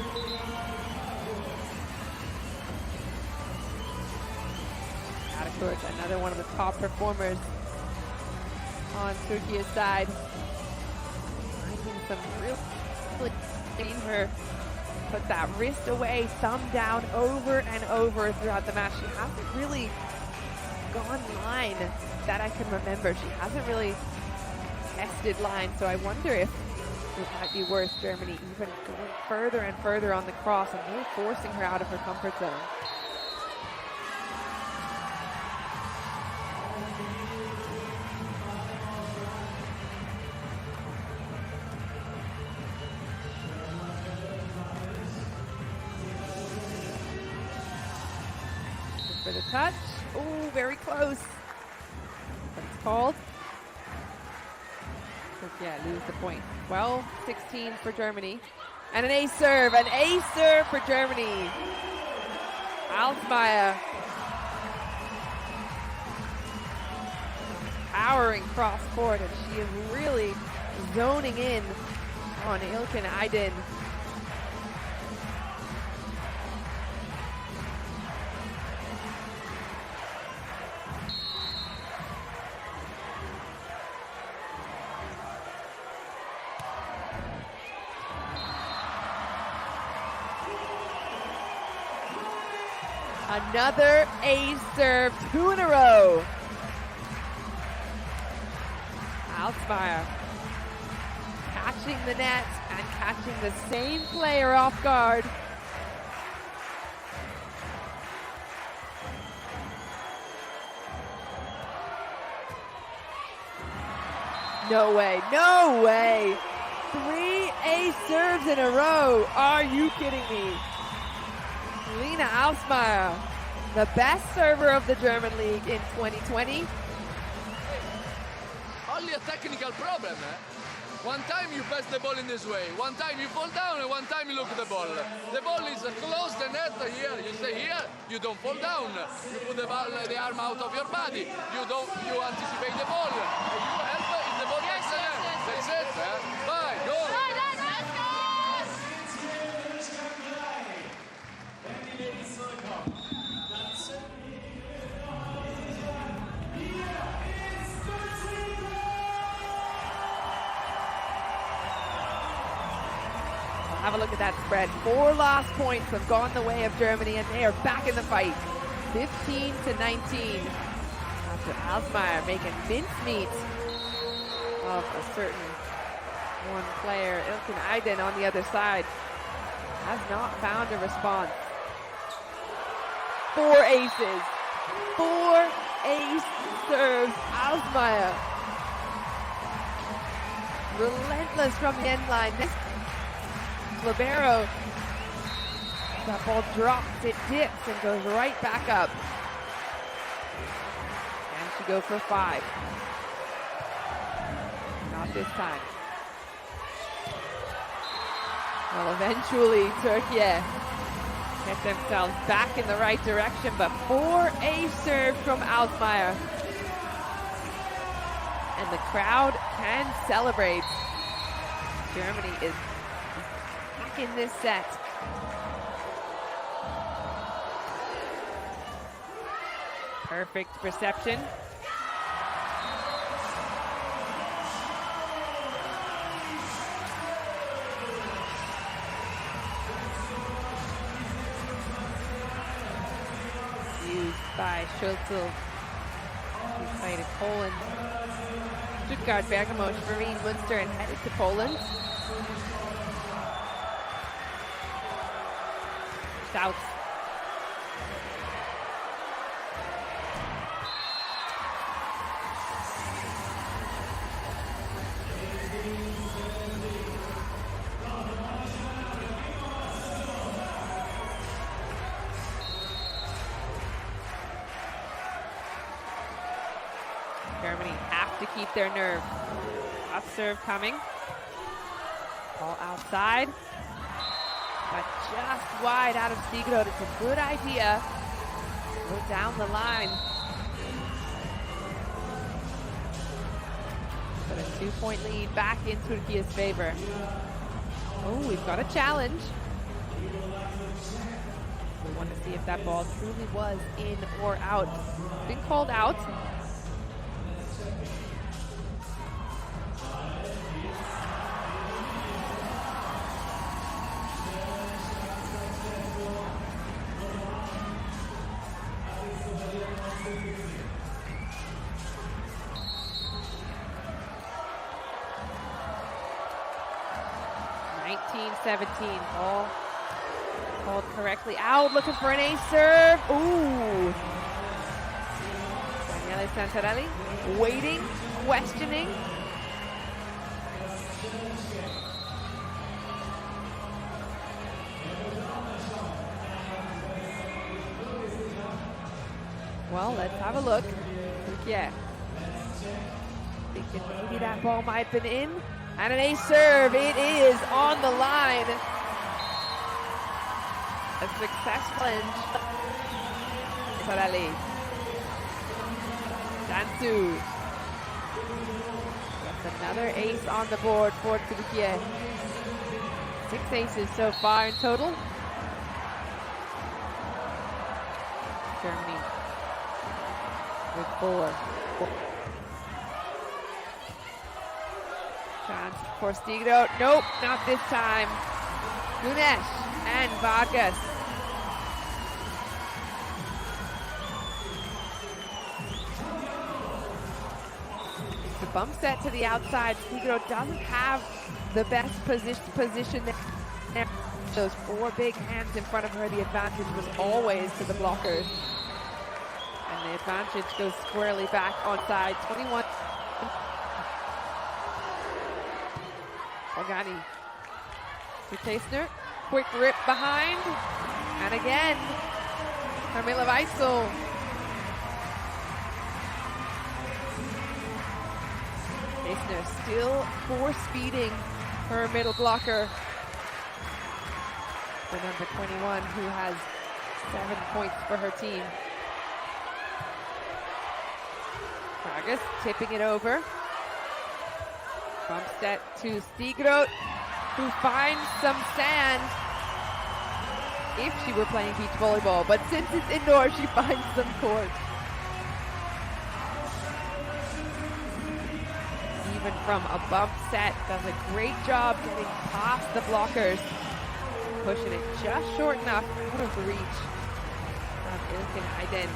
Speaker 1: Out of court, another one of the top performers on Turkiye's side. Finding some really seeing her put that wrist away, thumb down over and over throughout the match. She hasn't really gone line that I can remember. She hasn't really tested line, so I wonder if it might be worth Germany even going further and further on the cross and really forcing her out of her comfort zone. For the touch. Oh, very close. But it's called. Yeah, lose the point. 12-16 for Germany. And an ace serve. An ace serve for Germany. Altmaier. Powering cross court, and she is really zoning in on Ilkin Aydin. Another ace serve, 2 in a row. Altmaier catching the net and catching the same player off guard. No way, no way. 3 ace serves in a row. Are you kidding me? Lena Altmaier, the best server of the German league in 2020.
Speaker 3: Only a technical problem. One time you pass the ball in this way, one time you fall down, and one time you look at the ball. The ball is close the net here. You stay here, you don't fall down. You put the arm out of your body. You anticipate the ball. And you help if the ball gets the net. That's it. Bye, go.
Speaker 1: Have a look at that spread. 4 last points have gone the way of Germany, and they are back in the fight. 15-19. After Altmaier making mincemeat of a certain one player, Ilkin Aydin on the other side has not found a response. 4 aces. 4 ace serves. Altmaier. Relentless from the end line. Libero, that ball drops, it dips and goes right back up. And she go for 5. Not this time. Well, eventually Turkiye get themselves back in the right direction, but 4 ace serves from Altmaier. And the crowd can celebrate. Germany is in this set. Perfect reception. Used by Schultzel. He played in Poland. Stuttgart, Bergamo, Schwerin, Munster, and headed to Poland. South. Germany have to keep their nerve. Up serve coming. Ball outside, but just wide out of Stigrod. It's a good idea. Go down the line. But a 2-point lead back in Turkiye's favor. Oh, we've got a challenge. We want to see if that ball truly was in or out. It's been called out. Ball called correctly out, looking for an ace serve. Ooh. Daniele Santarelli waiting, questioning. Well, let's have a look. Yeah. Thinking maybe that ball might have been in. And an ace serve, it is on the line. A success plunge. Santarelli. Dansu. That's another ace on the board for Turkiye. 6 aces so far in total. Germany with 4. Chance for Stigrod. Nope, not this time. Gunesh and Vargas. The bump set to the outside. Stigrod doesn't have the best position there. Those 4 big hands in front of her. The advantage was always to the blockers. And the advantage goes squarely back on side 21. Organi to Taisner, quick rip behind, and again, Camilla Weissel. Taisner still force-feeding her middle blocker, the number 21, who has 7 points for her team. Vargas tipping it over. Bump set to Stigrod, who finds some sand. If she were playing beach volleyball, but since it's indoor, she finds some court. Even from a bump set, does a great job getting past the blockers, pushing it just short enough out of reach of Ilkin Aydin.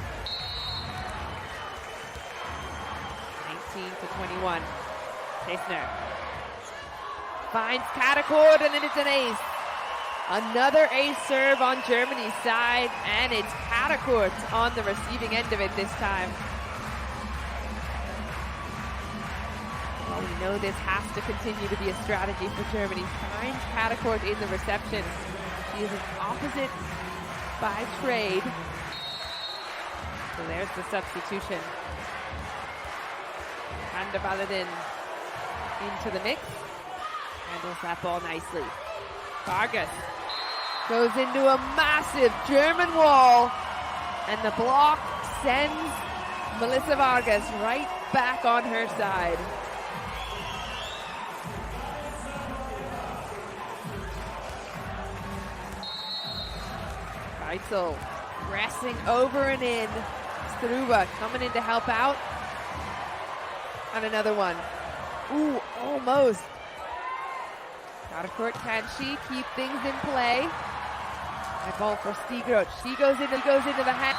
Speaker 1: 19-21. Taisner finds Katakord, and then it's an ace. Another ace serve on Germany's side, and it's Katakord on the receiving end of it this time. Well, we know this has to continue to be a strategy for Germany. Finds Katakord in the reception. She is an opposite by trade. So there's the substitution. Hande Baladın into the mix. Handles that ball nicely. Vargas goes into a massive German wall, and the block sends Melissa Vargas right back on her side. Weissel pressing over and in. Struba coming in to help out. And another one. Ooh, almost. Katakord, can she keep things in play? High ball for Stigrod. She goes into the hand.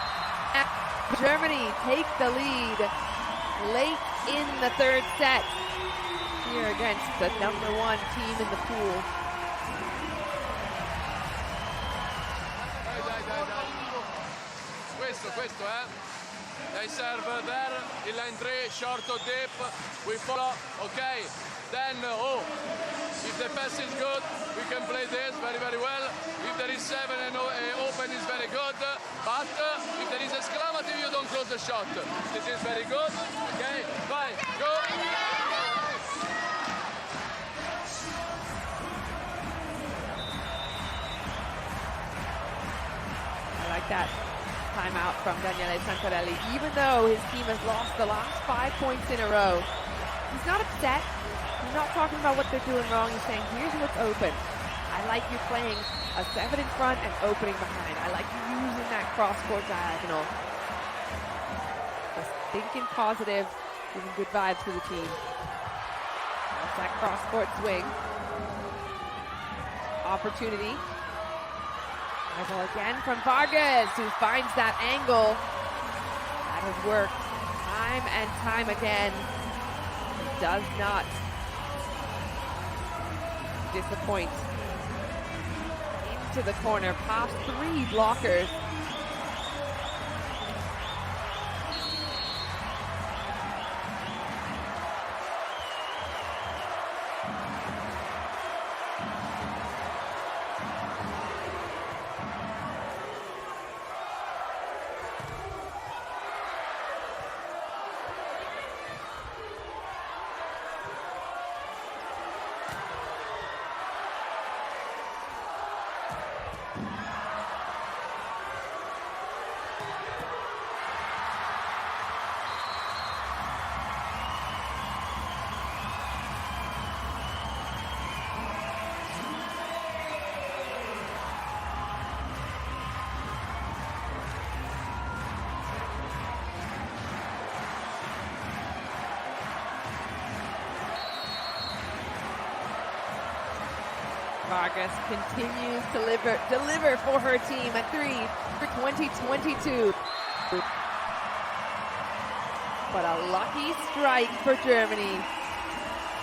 Speaker 1: Germany take the lead late in the 3rd set here against the number 1 team in the pool.
Speaker 3: Questo, They serve there, in line 3, short or deep, we follow, okay. Then, if the pass is good, we can play this very, very well. If there is 7 and open is very good, but if there is exclamative, you don't close the shot. This is very good, okay, bye, go.
Speaker 1: that timeout from Daniele Santarelli, even though his team has lost the last 5 points in a row. He's not upset. He's not talking about what they're doing wrong. He's saying, here's what's open. I like you playing a 7 in front and opening behind. I like you using that cross-court diagonal. Just thinking positive, giving good vibes to the team. That's that cross-court swing. Opportunity. High ball again from Vargas, who finds that angle. That has worked time and time again. It does not disappoint. Into the corner, past 3 blockers. Vargas continues to deliver for her team at 3 for 2022. But a lucky strike for Germany.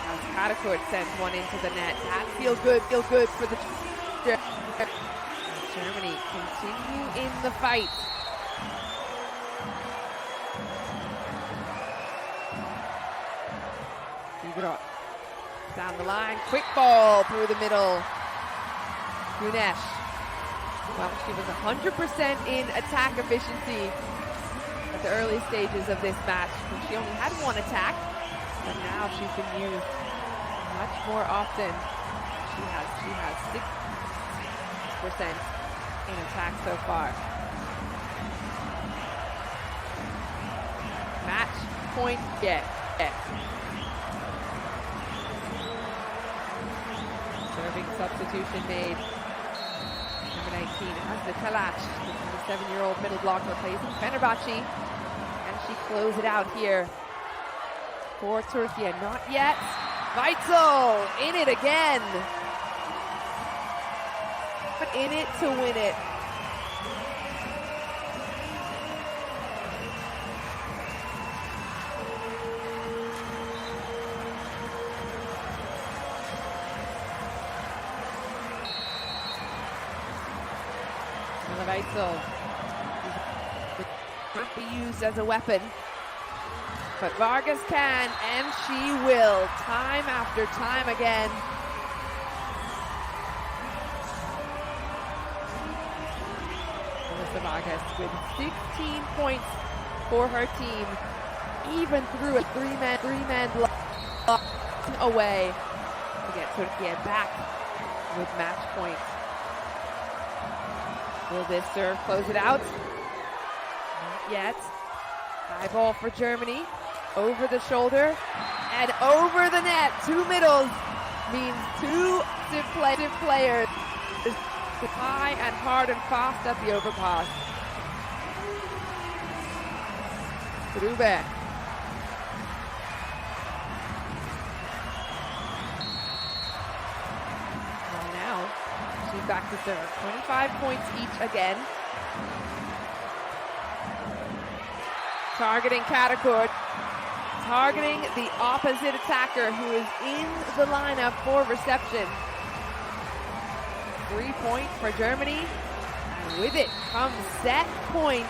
Speaker 1: As Castello sends one into the net. That feels good for the Germany continue in the fight. Down the line, quick ball through the middle. Güneş. Well, she was 100% in attack efficiency at the early stages of this match. And she only had 1 attack, but now she's been used much more often. She has 6% in attack so far. Match point get. Serving substitution made. Number 19, Hande, the 27-year-old middle blocker, plays in Fenerbahce. And she closes it out here for Turkiye. Not yet. Weitzel in it again. But in it to win it. Weitzel can't be used as a weapon, but Vargas can, and she will, time after time again. Melissa Vargas with 16 points for her team, even through a three-man block away to get Turkiye back with match points. Will this serve close it out? Not yet. High ball for Germany. Over the shoulder and over the net. 2 middles means 2 deflective players. High and hard and fast at the overpass. Grube. Back to serve. 25 points each again. Targeting Castello. Targeting the opposite attacker who is in the lineup for reception. 3 points for Germany. And with it comes set point.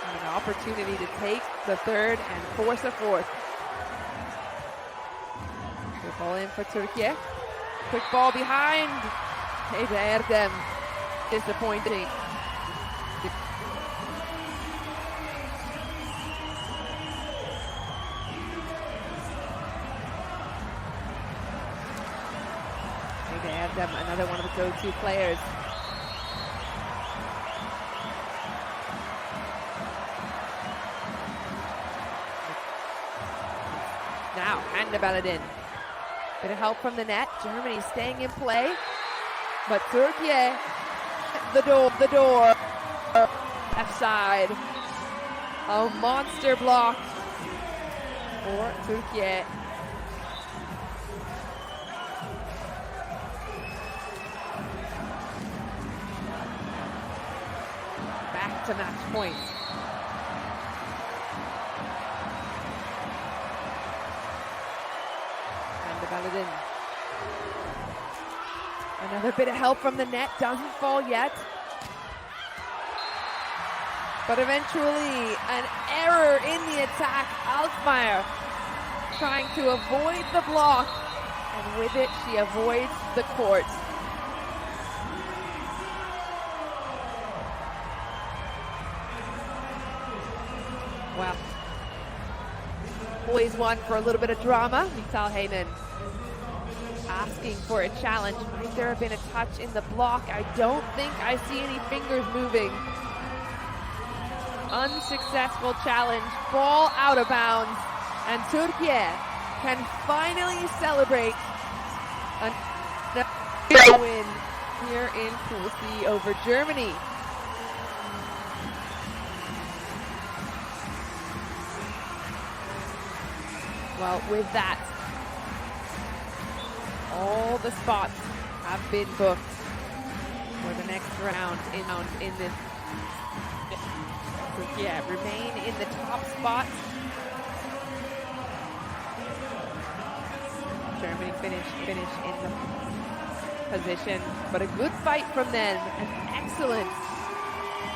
Speaker 1: And an opportunity to take the 3rd and force a 4th. Good ball in for Turkiye. Quick ball behind. Hede Erdem. Disappointing. Hede Erdem, another one of the go-to players. Hande Baladın. Bit of help from the net. Germany staying in play. But Türkiye, the door. Left side. A monster block for Türkiye. Back to match point. And the Baladın. Another bit of help from the net, doesn't fall yet. But eventually, an error in the attack. Altmaier trying to avoid the block, and with it, she avoids the court. Wow. Always one for a little bit of drama. Vital Haynen asking for a challenge. Might there have been a touch in the block? I don't think I see any fingers moving. Unsuccessful challenge, ball out of bounds, and Türkiye can finally celebrate a win here in Pool C over Germany. Well, with that, all the spots have been booked for the next round in this. Yeah, remain in the top spot. Germany finish in the position, but a good fight from them. An excellent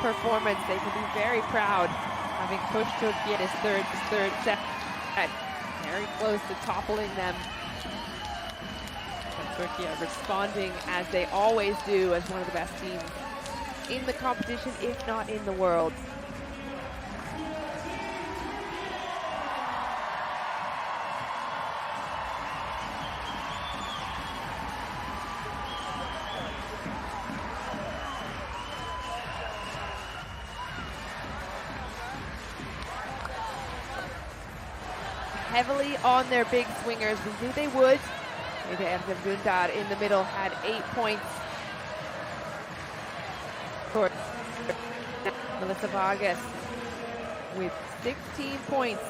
Speaker 1: performance. They can be very proud, having pushed Turkey in his third set. Very close to toppling them. And Turkey are responding as they always do, as one of the best teams in the competition, if not in the world. Heavily on their big swingers. We knew they would. Erdem Dündar in the middle had 8 points. For Melissa Vargas with 16 points.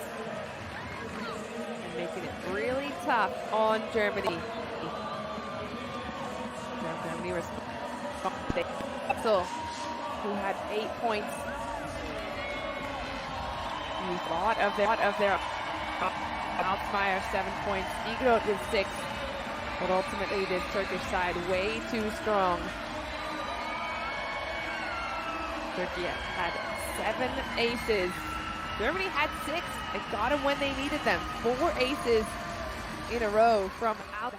Speaker 1: And making it really tough on Germany. Germany responded. Who had 8 points. A lot of their Altmaier 7 points, Igor with 6, but ultimately this Turkish side way too strong. Turkey had 7 aces. Germany had 6. They got them when they needed them. 4 aces in a row from Alt.